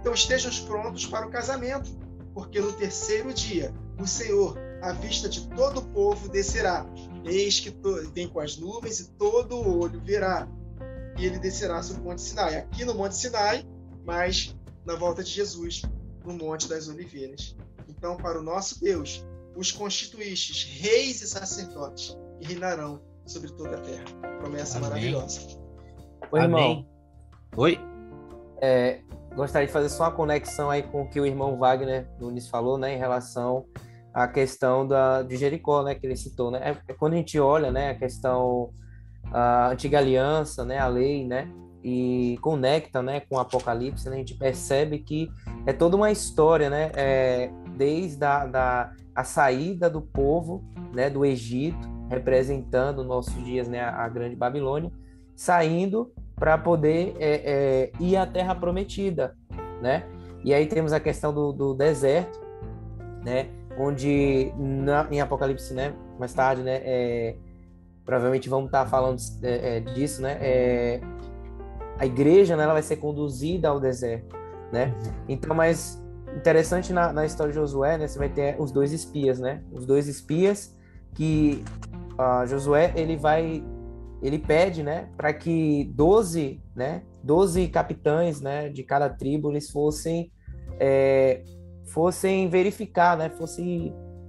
Então, estejam prontos para o casamento, porque no terceiro dia, o Senhor, à vista de todo o povo, descerá. Eis que vem com as nuvens e todo o olho verá. E ele descerá sobre o Monte Sinai. Aqui no Monte Sinai, mas na volta de Jesus, no Monte das Oliveiras. Então, para o nosso Deus, os constituístes reis e sacerdotes, e reinarão sobre toda a terra. Promessa Amém. maravilhosa. Oi, irmão. Amém. Oi? Gostaria de fazer só uma conexão aí com o que o irmão Wagner Nunes falou, né, em relação à questão de Jericó, né, que ele citou, né? Quando a gente olha, né, a questão a antiga aliança, né, a lei, né, e conecta, né, com o Apocalipse, né, a gente percebe que é toda uma história, né, desde a saída do povo, né, do Egito, representando nossos dias, né, a grande Babilônia, saindo para poder ir à Terra Prometida, né? E aí temos a questão do deserto, né, onde em Apocalipse, né, mais tarde, né, provavelmente vamos estar falando disso, né? A igreja, né, ela vai ser conduzida ao deserto, né? Então, mas interessante na história de Josué, né? Você vai ter os 2 espias, né? Os 2 espias que Josué ele pede, né, para que 12 capitães, né, de cada tribo eles fossem verificar, né?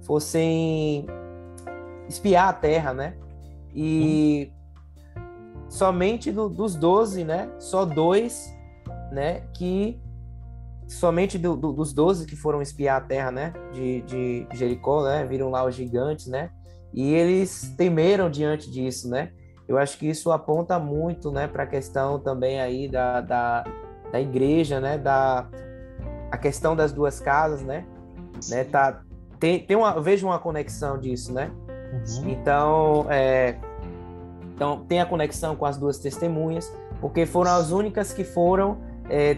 Fossem espiar a terra, né? E somente dos 12, né? Só 2, né? Somente dos 12 que foram espiar a terra, né? De Jericó, né? Viram lá os gigantes, né? E eles temeram diante disso, né? Eu acho que isso aponta muito, né? Para a questão também aí da igreja, né? A questão das 2 casas, né? Eu vejo uma conexão disso, né? Então, tem a conexão com as 2 testemunhas, porque foram as únicas que foram,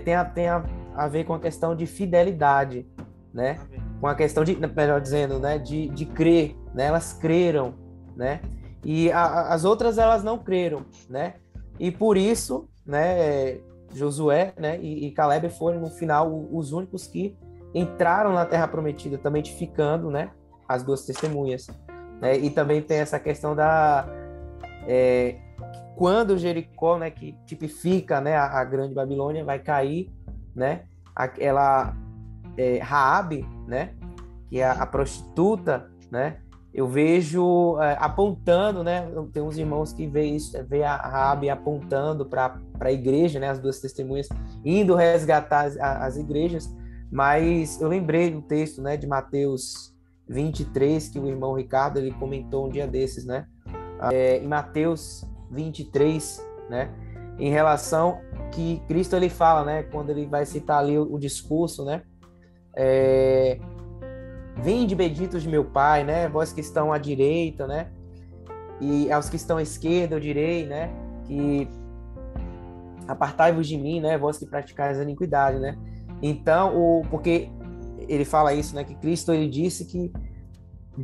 tem a ver com a questão de fidelidade, né? Com a questão melhor dizendo, né? De crer, né? Elas creram, né? E as outras, elas não creram, né? E por isso, né? Josué, né? E Caleb foram, no final, os únicos que entraram na Terra Prometida, também edificando, né? As 2 testemunhas. E também tem essa questão quando Jericó, né, que tipifica, né, a grande Babilônia, vai cair, né, Raabe, né, que é a prostituta, né, eu vejo apontando, né, tem uns irmãos que vê a Raabe apontando para a igreja, né, as 2 testemunhas indo resgatar as igrejas, mas eu lembrei do texto, né, de Mateus 23, que o irmão Ricardo ele comentou um dia desses, né? Em Mateus 23, né? Em relação que Cristo ele fala, né? Quando ele vai citar ali o discurso, né? Vinde benditos de meu Pai, né? Vós que estão à direita, né? E aos que estão à esquerda eu direi, né? Que apartai-vos de mim, né? Vós que praticais a iniquidade, né? Então, porque ele fala isso, né? Que Cristo ele disse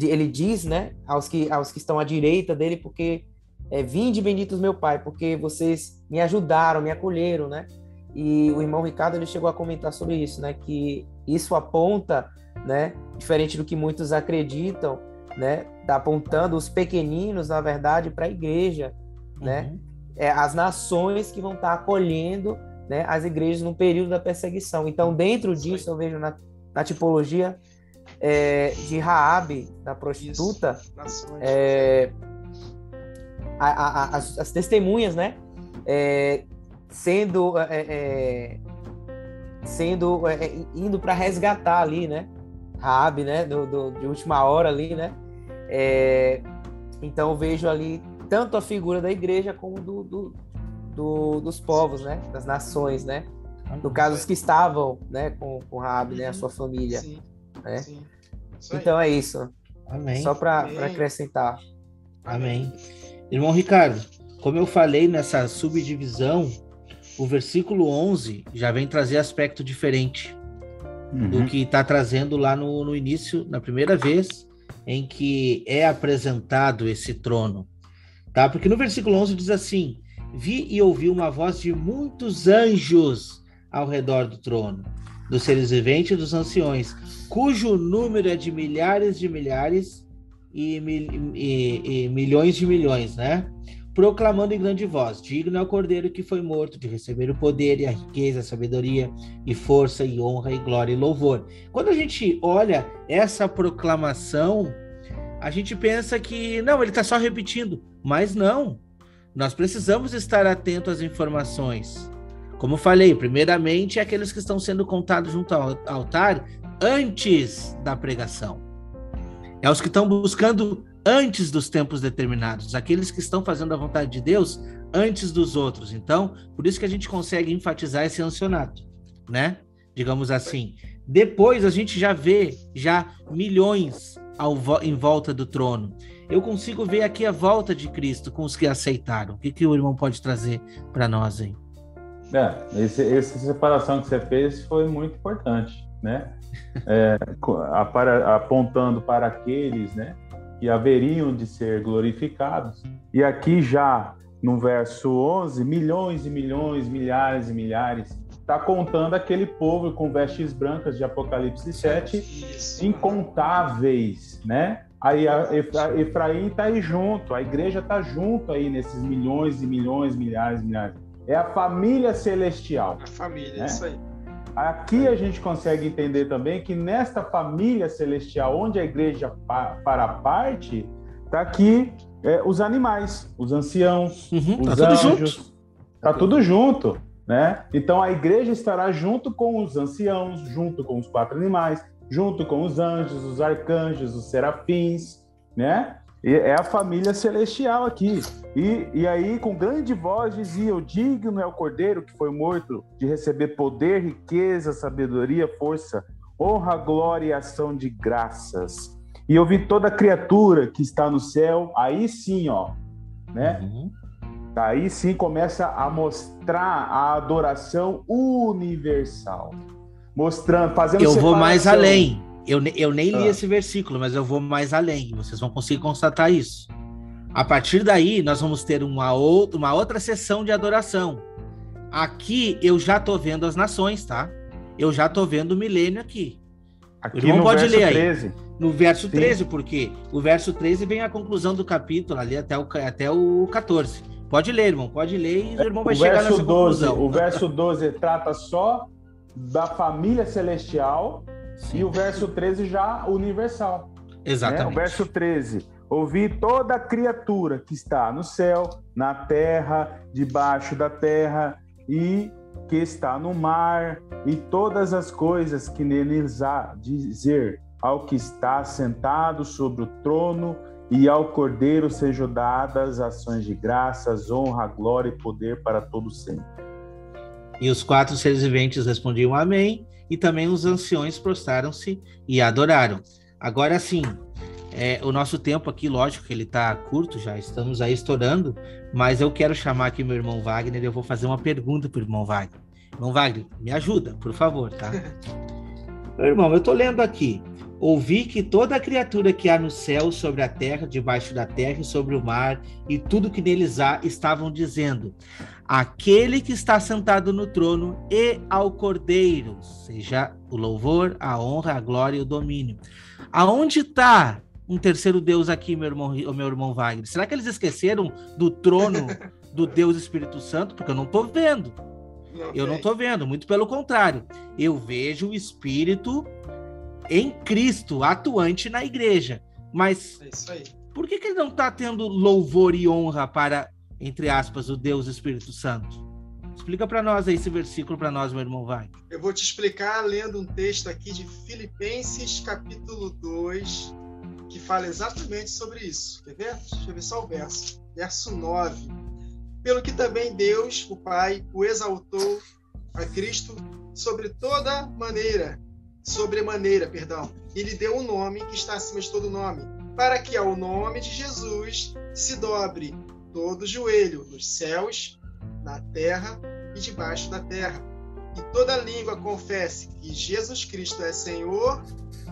ele diz, né? Aos que estão à direita dele, porque vinde benditos meu Pai, porque vocês me ajudaram, me acolheram, né? E o irmão Ricardo ele chegou a comentar sobre isso, né? Que isso aponta, né? Diferente do que muitos acreditam, né? Tá apontando os pequeninos, na verdade, para a igreja, né? As nações que vão estar acolhendo, né? As igrejas no período da perseguição. Então, dentro disso, eu vejo na tipologia de Raabe, da prostituta, as testemunhas, né? Indo para resgatar ali, né? Raabe, né? De última hora ali, né? Então eu vejo ali tanto a figura da igreja como dos povos, né? Das nações, né? No caso, os que estavam, né? Com Raabe, né? A sua família. Sim, né? sim. Então é isso. Amém. Só para acrescentar. Amém. Irmão Ricardo, como eu falei nessa subdivisão, o versículo 11 já vem trazer aspecto diferente do que está trazendo lá no início, na primeira vez em que é apresentado esse trono. Tá? Porque no versículo 11 diz assim: vi e ouvi uma voz de muitos anjos ao redor do trono, dos seres viventes e dos anciões, cujo número é de milhares e milhões de milhões, né? Proclamando em grande voz: digno é o Cordeiro que foi morto de receber o poder e a riqueza, a sabedoria e força e honra e glória e louvor. Quando a gente olha essa proclamação, a gente pensa que não, ele está só repetindo, mas não. Nós precisamos estar atentos às informações. Como falei, primeiramente, aqueles que estão sendo contados junto ao altar antes da pregação. É os que estão buscando antes dos tempos determinados, aqueles que estão fazendo a vontade de Deus antes dos outros. Então, por isso que a gente consegue enfatizar esse ancianato, né? Digamos assim. Depois a gente já vê milhões em volta do trono. Eu consigo ver aqui a volta de Cristo com os que aceitaram. O que o irmão pode trazer para nós aí? Essa separação que você fez foi muito importante, né? Apontando para aqueles, né, que haveriam de ser glorificados. E aqui já no verso 11, milhões e milhões, milhares e milhares, está contando aquele povo com vestes brancas de Apocalipse 7, incontáveis, né? Aí Efraim está aí junto, a igreja está junto aí nesses milhões e milhões, milhares e milhares. É a família celestial. A família, né? Isso aí. Aqui a gente consegue entender também que nesta família celestial, onde a igreja para parte, está aqui os animais, os anciãos, os anjos. Está tudo junto, né? Então a igreja estará junto com os anciãos, junto com os 4 animais, junto com os anjos, os arcanjos, os serafins, né? E é a família celestial aqui. E aí, com grande voz, dizia: o digno é o Cordeiro que foi morto de receber poder, riqueza, sabedoria, força, honra, glória e ação de graças. E eu vi toda criatura que está no céu, aí sim, ó, né? Aí sim começa a mostrar a adoração universal. Mostrando, fazendo Eu separação. vou mais além. Eu nem li esse versículo, mas eu vou mais além. Vocês vão conseguir constatar isso. A partir daí, nós vamos ter uma outra sessão de adoração. Aqui, eu já estou vendo as nações, tá? Eu já estou vendo o milênio aqui. Aqui o irmão no pode verso ler 13. aí. No verso Sim. 13, porque o verso 13 vem a conclusão do capítulo, ali até o 14. Pode ler, irmão. Pode ler e o irmão vai chegar nessa conclusão. O verso 12 trata só da família celestial. Sim. E o verso 13 já universal. Exatamente. Né? O verso 13. Ouvi toda criatura que está no céu, na terra, debaixo da terra e que está no mar, e todas as coisas que neles há dizer ao que está sentado sobre o trono e ao Cordeiro sejam dadas ações de graças, honra, glória e poder para todo sempre. E os 4 seres viventes respondiam amém, e também os anciões prostraram-se e adoraram. Agora sim, o nosso tempo aqui, lógico que ele está curto, já estamos aí estourando, mas eu quero chamar aqui meu irmão Wagner e eu vou fazer uma pergunta para o irmão Wagner. Irmão Wagner, me ajuda, por favor, tá? Meu irmão, eu estou lendo aqui. Ouvi que toda a criatura que há no céu, sobre a terra, debaixo da terra e sobre o mar, e tudo que neles há, estavam dizendo: aquele que está sentado no trono e ao Cordeiro, seja o louvor, a honra, a glória e o domínio. Aonde está um terceiro Deus aqui, meu irmão Wagner? Será que eles esqueceram do trono do Deus Espírito Santo? Porque eu não estou vendo. Eu não estou vendo, muito pelo contrário. Eu vejo o Espírito em Cristo, atuante na igreja. Mas É isso aí. por que ele não está tendo louvor e honra para, entre aspas, o Deus Espírito Santo? Explica para nós aí esse versículo para nós, meu irmão, vai. Eu vou te explicar lendo um texto aqui de Filipenses, capítulo 2, que fala exatamente sobre isso. Quer ver? Deixa eu ver só o verso. Verso 9. Pelo que também Deus, o Pai, o exaltou a Cristo sobremaneira, e lhe deu um nome que está acima de todo nome, para que ao nome de Jesus se dobre todo joelho nos céus, na terra e debaixo da terra, e toda língua confesse que Jesus Cristo é Senhor,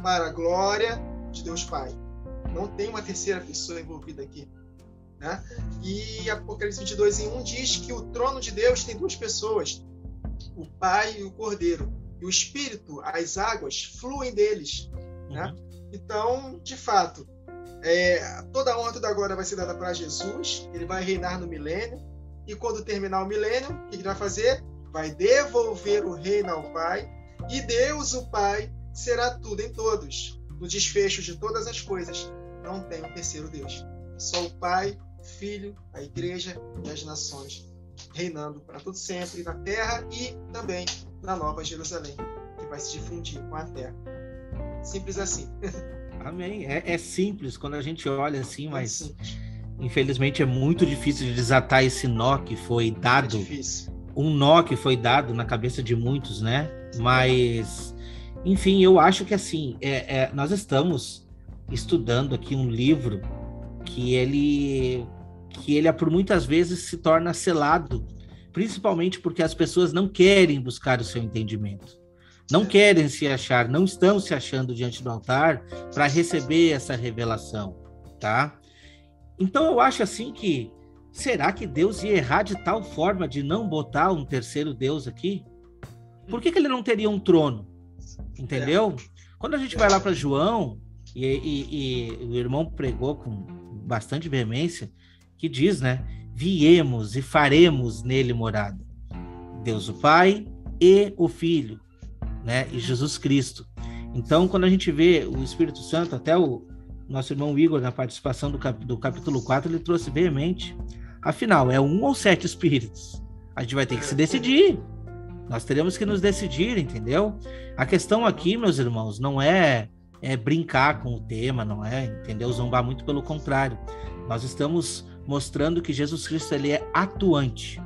para a glória de Deus Pai. Não tem uma terceira pessoa envolvida aqui, né? E Apocalipse 22:1 diz que o trono de Deus tem duas pessoas, o Pai e o Cordeiro, e o Espírito, as águas, fluem deles, né? Então, de fato, toda a honra, toda a glória vai ser dada para Jesus. Ele vai reinar no milênio, e quando terminar o milênio, o que ele vai fazer? Vai devolver o reino ao Pai, e Deus, o Pai, será tudo em todos. No desfecho de todas as coisas, não tem um terceiro Deus. Só o Pai, o Filho, a Igreja e as nações, reinando para todo sempre na terra e também na Nova Jerusalém, que vai se difundir com a terra. Simples assim. Amém. É simples quando a gente olha assim, mas infelizmente é muito difícil de desatar esse nó que foi dado. É difícil. Um nó que foi dado na cabeça de muitos, né? Mas, enfim, eu acho que assim, nós estamos estudando aqui um livro que ele por muitas vezes se torna selado, principalmente porque as pessoas não querem buscar o seu entendimento. Não querem se achar, não estão se achando diante do altar para receber essa revelação, tá? Então eu acho assim que, será que Deus ia errar de tal forma de não botar um terceiro Deus aqui? Por que ele não teria um trono? Entendeu? Quando a gente vai lá para João, e o irmão pregou com bastante veemência, que diz, né? Viemos e faremos nele morada. Deus o Pai e o Filho, né? E Jesus Cristo. Então, quando a gente vê o Espírito Santo, até o nosso irmão Igor, na participação do capítulo 4, ele trouxe veemente. Afinal, é um ou 7 espíritos? A gente vai ter que se decidir. Nós teremos que nos decidir, entendeu? A questão aqui, meus irmãos, não é brincar com o tema, não é, entendeu? Zombar, muito pelo contrário. Nós estamos mostrando que Jesus Cristo, ele é atuante.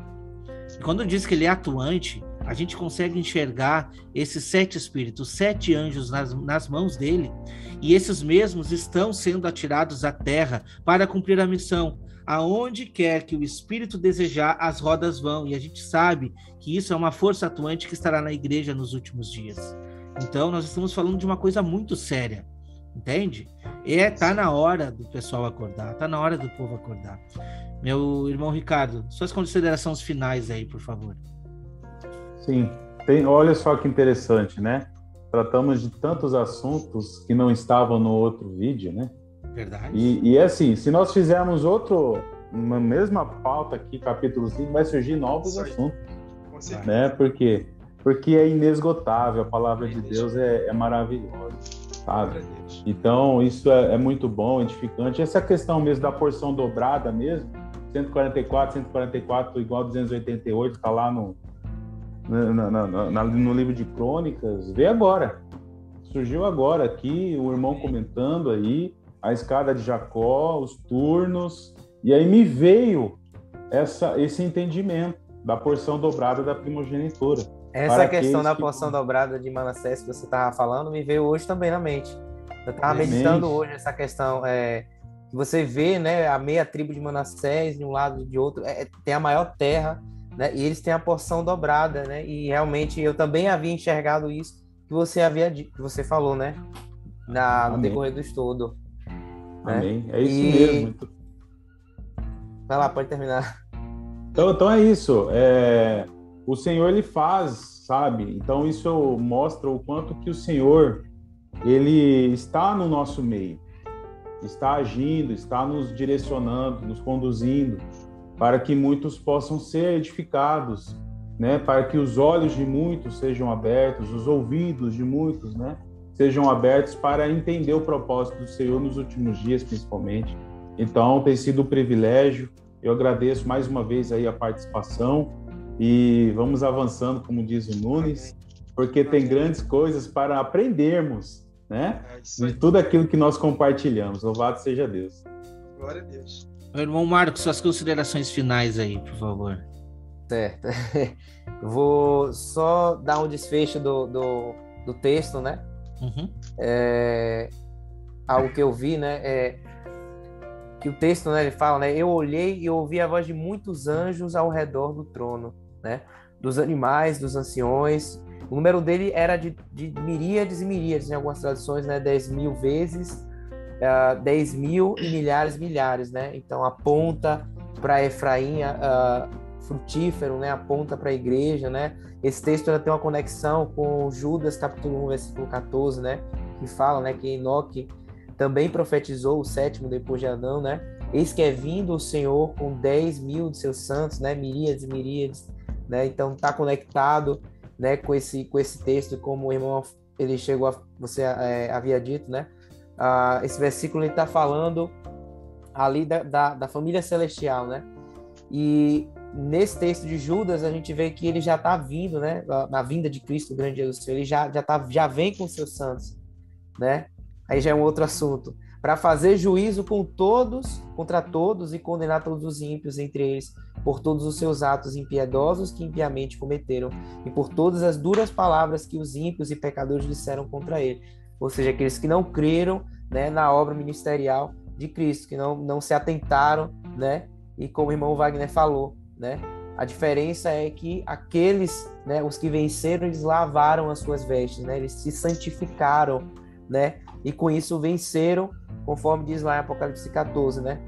E quando diz que ele é atuante, a gente consegue enxergar esses 7 espíritos, 7 anjos nas mãos dele, e esses mesmos estão sendo atirados à terra para cumprir a missão. Aonde quer que o Espírito desejar, as rodas vão, e a gente sabe que isso é uma força atuante que estará na igreja nos últimos dias. Então, nós estamos falando de uma coisa muito séria, entende? Tá na hora do pessoal acordar, tá na hora do povo acordar. Meu irmão Ricardo, suas considerações finais aí, por favor. Sim, olha só que interessante, né? Tratamos de tantos assuntos que não estavam no outro vídeo, né? Verdade. E assim, se nós fizermos uma mesma pauta aqui, capítulo 5, vai surgir novos assuntos, né? Porque é inesgotável, a palavra de Deus é maravilhosa, sabe? Então, isso é muito bom, edificante. Essa questão mesmo da porção dobrada mesmo, 144 igual a 288, está lá no livro de Crônicas, vê agora. Surgiu agora aqui, o irmão comentando aí, a escada de Jacó, os turnos, e aí me veio esse entendimento da porção dobrada da primogenitura. Essa questão da porção dobrada de Manassés que você estava falando me veio hoje também na mente. Eu estava meditando hoje essa questão, que você vê, né, a meia tribo de Manassés de um lado e de outro, tem a maior terra, né, e eles têm a porção dobrada, né, e realmente eu também havia enxergado isso que você falou, né, no decorrer do estudo. Amém. Né? É isso mesmo. Vai lá, pode terminar. Então é isso. O Senhor, ele faz, sabe? Então isso mostra o quanto que o Senhor, ele está no nosso meio, está agindo, está nos direcionando, nos conduzindo, para que muitos possam ser edificados, né? Para que os olhos de muitos sejam abertos, os ouvidos de muitos, né? sejam abertos para entender o propósito do Senhor nos últimos dias, principalmente. Então, tem sido um privilégio. Eu agradeço mais uma vez aí a participação e vamos avançando, como diz o Nunes, porque tem grandes coisas para aprendermos, né? De tudo aquilo que nós compartilhamos. Louvado seja Deus. Glória a Deus. Meu irmão Marcos, suas considerações finais aí, por favor. Certo. Vou só dar um desfecho do texto, né? Uhum. Algo que eu vi, né? Que o texto, né, ele fala, né? Eu olhei e ouvi a voz de muitos anjos ao redor do trono, né? Dos animais, dos anciões. O número dele era de miríades e miríades, em algumas traduções, né? 10.000 vezes, 10.000 e milhares, né? Então aponta para Efraim frutífero, né? Aponta para a igreja, né? Esse texto tem uma conexão com Judas, capítulo 1, versículo 14, né? Que fala, né, que Enoque também profetizou o sétimo depois de Adão, né? Eis que é vindo o Senhor com 10.000 de seus santos, né? Miríades e miríades, né? Então está conectado, né, com esse texto, como o irmão ele chegou você havia dito, né? Esse versículo ele está falando ali da família celestial, né? E nesse texto de Judas a gente vê que ele já está vindo, né? Na vinda de Cristo, o grande Jesus do Senhor, ele já vem com seus santos, né? Aí já é um outro assunto, para fazer juízo contra todos e condenar todos os ímpios entre eles, por todos os seus atos impiedosos que impiamente cometeram e por todas as duras palavras que os ímpios e pecadores disseram contra ele. Ou seja, aqueles que não creram, né, na obra ministerial de Cristo, que não se atentaram, né? E como o irmão Wagner falou, né? A diferença é que aqueles, né, os que venceram, eles lavaram as suas vestes, né? Eles se santificaram, né? E com isso venceram, conforme diz lá em Apocalipse 14, né?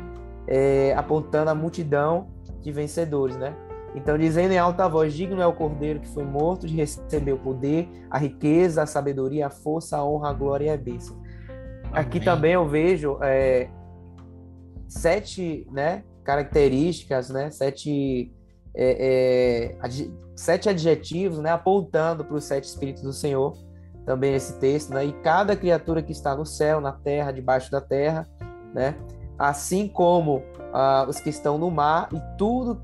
Apontando a multidão de vencedores, né? Então, dizendo em alta voz, digno é o Cordeiro que foi morto de receber o poder, a riqueza, a sabedoria, a força, a honra, a glória e a bênção. Aqui também eu vejo 7, né, características, né, 7 adjetivos, né, apontando para os 7 Espíritos do Senhor, também nesse texto, né? E cada criatura que está no céu, na terra, debaixo da terra, né? Assim como os que estão no mar e tudo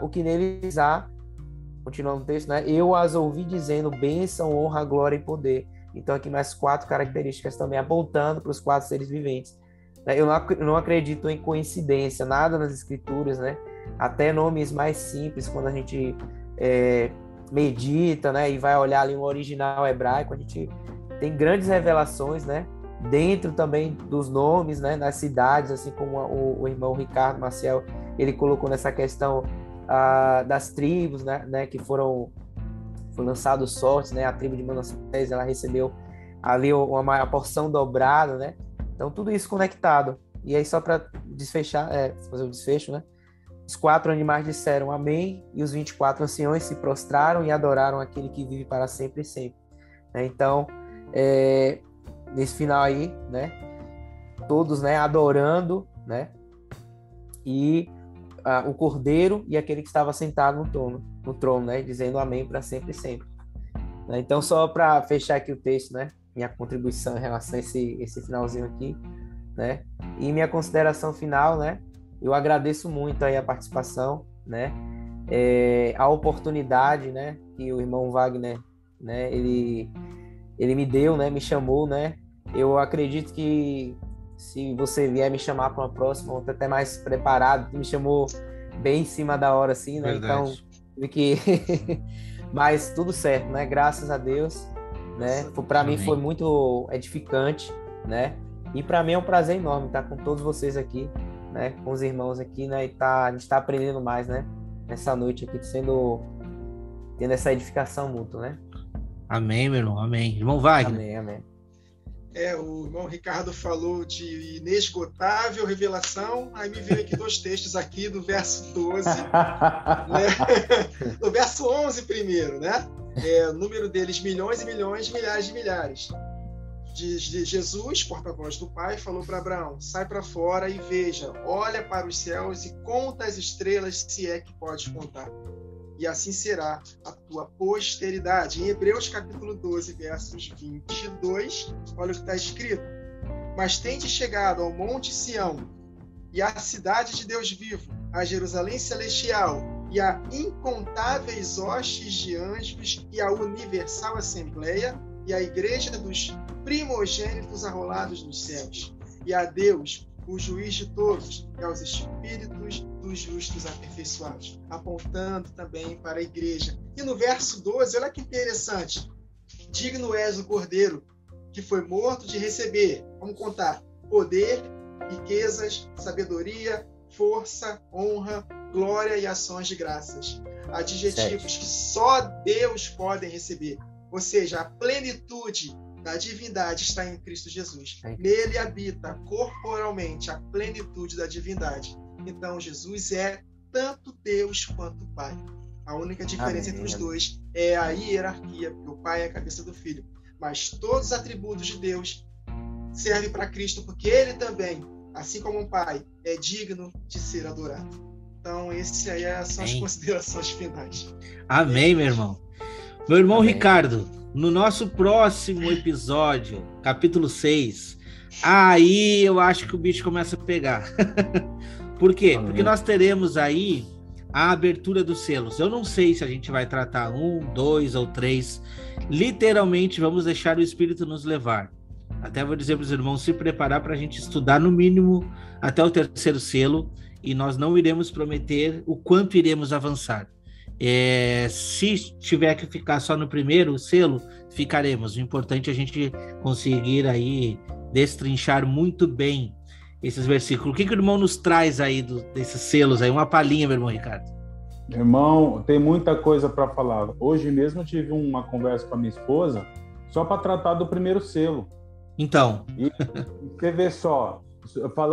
o que neles há, continuando o texto, né? Eu as ouvi dizendo bênção, honra, glória e poder. Então aqui mais 4 características também apontando para os 4 seres viventes. Eu não acredito em coincidência, nada nas escrituras, né? Até nomes mais simples, quando a gente medita, né, e vai olhar ali no original hebraico, a gente tem grandes revelações, né, dentro também dos nomes, né, nas cidades, assim como o irmão Ricardo Maciel, ele colocou nessa questão das tribos, né, que foram lançados sortes, né, a tribo de Manassés, ela recebeu ali uma porção dobrada, né, então tudo isso conectado. E aí só para desfechar, fazer o desfecho, né, os 4 animais disseram amém, e os 24 anciões se prostraram e adoraram aquele que vive para sempre e sempre. Então, nesse final aí, né, todos, né, adorando, né, e o Cordeiro e aquele que estava sentado no trono, né, dizendo amém para sempre e sempre. Então, só para fechar aqui o texto, né, minha contribuição em relação a esse finalzinho aqui, né, e minha consideração final, né, eu agradeço muito aí a participação, né, a oportunidade, né, que o irmão Wagner, né, ele me deu, né, me chamou, né. Eu acredito que se você vier me chamar para uma próxima, eu tô até mais preparado, me chamou bem em cima da hora, assim, né. Verdade. Então, mas tudo certo, né, graças a Deus, né, para mim foi muito edificante, né, e para mim é um prazer enorme estar com todos vocês aqui, né, com os irmãos aqui, né, e a gente está aprendendo mais, né, nessa noite aqui, tendo essa edificação mútua, né. Amém, meu irmão, amém. Irmão Wagner. Amém. O irmão Ricardo falou de inesgotável revelação, aí me veio aqui 2 textos aqui do verso 12, né? No verso 11 primeiro, né? O número deles milhões e milhões, milhares de milhares. De Jesus, porta-voz do Pai, falou para Abraão, sai para fora e veja, olha para os céus e conta as estrelas, se é que podes contar. e assim será a tua posteridade. Em Hebreus capítulo 12, versos 22, olha o que está escrito. Mas tende chegado ao monte Sião, e à cidade de Deus vivo, a Jerusalém celestial, e a incontáveis hostes de anjos, e a universal assembleia, e a igreja dos primogênitos arrolados nos céus, e a Deus, o juiz de todos, e aos espíritos dos justos aperfeiçoados, apontando também para a igreja. E no verso 12, olha que interessante. Digno és o Cordeiro, que foi morto de receber, vamos contar, poder, riquezas, sabedoria, força, honra, glória e ações de graças. Adjetivos que só Deus pode receber. Ou seja, a plenitude da divindade está em Cristo Jesus. Nele habita corporalmente a plenitude da divindade. Então, Jesus é tanto Deus quanto Pai. A única diferença entre os dois é a hierarquia, porque o Pai é a cabeça do Filho. Mas todos os atributos de Deus servem para Cristo, porque Ele também, assim como um Pai, é digno de ser adorado. Então, essas aí são as considerações finais. Amém, meu irmão. Meu irmão Amém. Ricardo, no nosso próximo episódio, capítulo 6, aí eu acho que o bicho começa a pegar. Por quê? Amém. Porque nós teremos aí a abertura dos selos. Eu não sei se a gente vai tratar 1, 2 ou 3. Literalmente, vamos deixar o Espírito nos levar. Até vou dizer para os irmãos se preparar para a gente estudar no mínimo até o 3º selo, e nós não iremos prometer o quanto iremos avançar. Se tiver que ficar só no 1º selo, ficaremos. O importante é a gente conseguir aí destrinchar muito bem esses versículos. O que o irmão nos traz aí desses selos aí? Uma palhinha, meu irmão Ricardo. Meu irmão, tem muita coisa para falar. Hoje mesmo eu tive uma conversa com a minha esposa só para tratar do 1º selo. Então. E você vê só,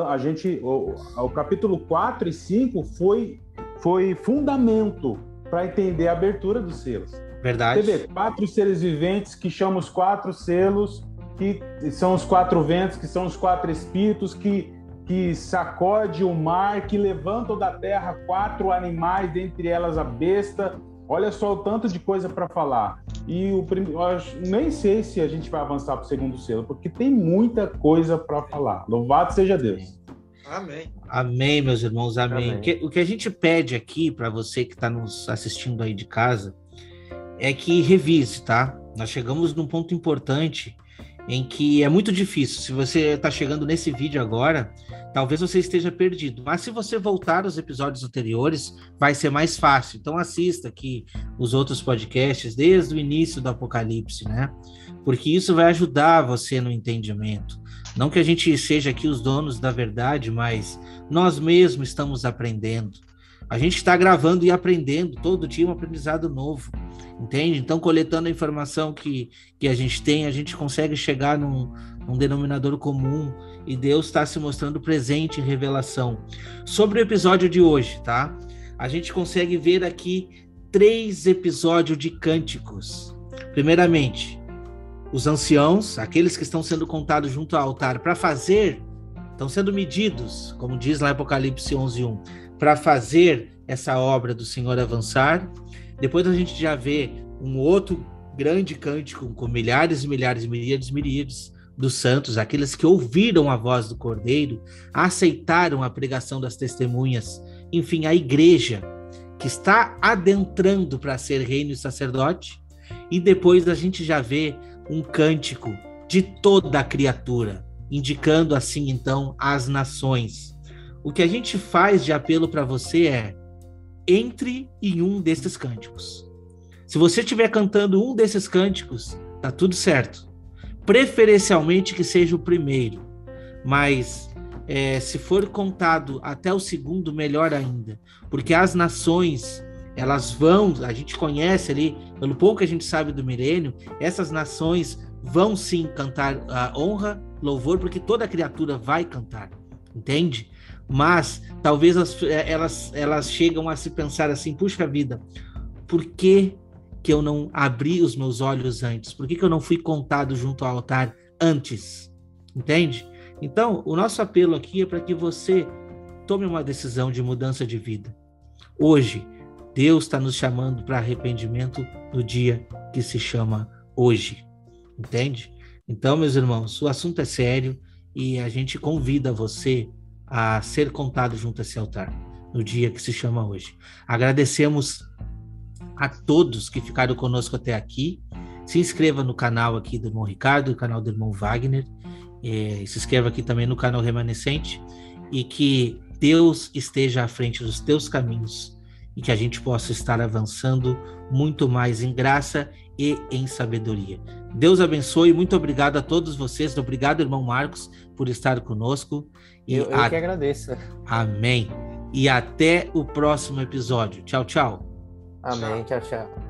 a gente, o capítulo 4 e 5 foi fundamento para entender a abertura dos selos. Verdade. Você vê 4 seres viventes que chamam os 4 selos, que são os 4 ventos, que são os 4 espíritos, que sacode o mar, que levantam da terra 4 animais, dentre elas a besta. Olha só o tanto de coisa para falar. E nem sei se a gente vai avançar para o 2º selo, porque tem muita coisa para falar. Louvado seja Deus. Amém. Amém, meus irmãos, amém. Amém. O que a gente pede aqui para você que está nos assistindo aí de casa é que revise, tá? Nós chegamos num ponto importante em que é muito difícil. Se você está chegando nesse vídeo agora, talvez você esteja perdido. Mas se você voltar aos episódios anteriores, vai ser mais fácil. Então assista aqui os outros podcasts desde o início do Apocalipse, né? Porque isso vai ajudar você no entendimento. Não que a gente seja aqui os donos da verdade, mas nós mesmos estamos aprendendo. A gente está gravando e aprendendo, todo dia um aprendizado novo, entende? Então, coletando a informação que a gente tem, a gente consegue chegar num denominador comum, e Deus está se mostrando presente em revelação. Sobre o episódio de hoje, tá? A gente consegue ver aqui 3 episódios de cânticos. Primeiramente, os anciãos, aqueles que estão sendo contados junto ao altar para fazer, estão sendo medidos, como diz lá em Apocalipse 11:1, para fazer essa obra do Senhor avançar. Depois a gente já vê um outro grande cântico com milhares e milhares, miríades dos santos, aqueles que ouviram a voz do Cordeiro, aceitaram a pregação das testemunhas, enfim, a igreja que está adentrando para ser reino e sacerdote. E depois a gente já vê um cântico de toda a criatura, indicando assim então as nações. O que a gente faz de apelo para você é: entre em um desses cânticos. Se você estiver cantando um desses cânticos, tá tudo certo. Preferencialmente que seja o primeiro, mas se for contado até o 2º, melhor ainda, porque as nações, elas vão, a gente conhece ali, pelo pouco que a gente sabe do milênio, essas nações vão sim cantar a honra, louvor, porque toda criatura vai cantar, entende? Mas talvez elas chegam a se pensar assim: puxa vida, por que eu não abri os meus olhos antes? Por que eu não fui contado junto ao altar antes? Entende? Então, o nosso apelo aqui é para que você tome uma decisão de mudança de vida. Hoje, Deus está nos chamando para arrependimento no dia que se chama hoje. Entende? Então, meus irmãos, o assunto é sério e a gente convida você a ser contado junto a esse altar no dia que se chama hoje. Agradecemos a todos que ficaram conosco até aqui. Se inscreva no canal aqui do irmão Ricardo, no canal do irmão Wagner. Se inscreva aqui também no canal Remanescente e que Deus esteja à frente dos teus caminhos e que a gente possa estar avançando muito mais em graça e em sabedoria. Deus abençoe, muito obrigado a todos vocês, obrigado, irmão Marcos, por estar conosco. Eu que agradeço. Amém. E até o próximo episódio. Tchau, tchau. Amém, tchau, tchau.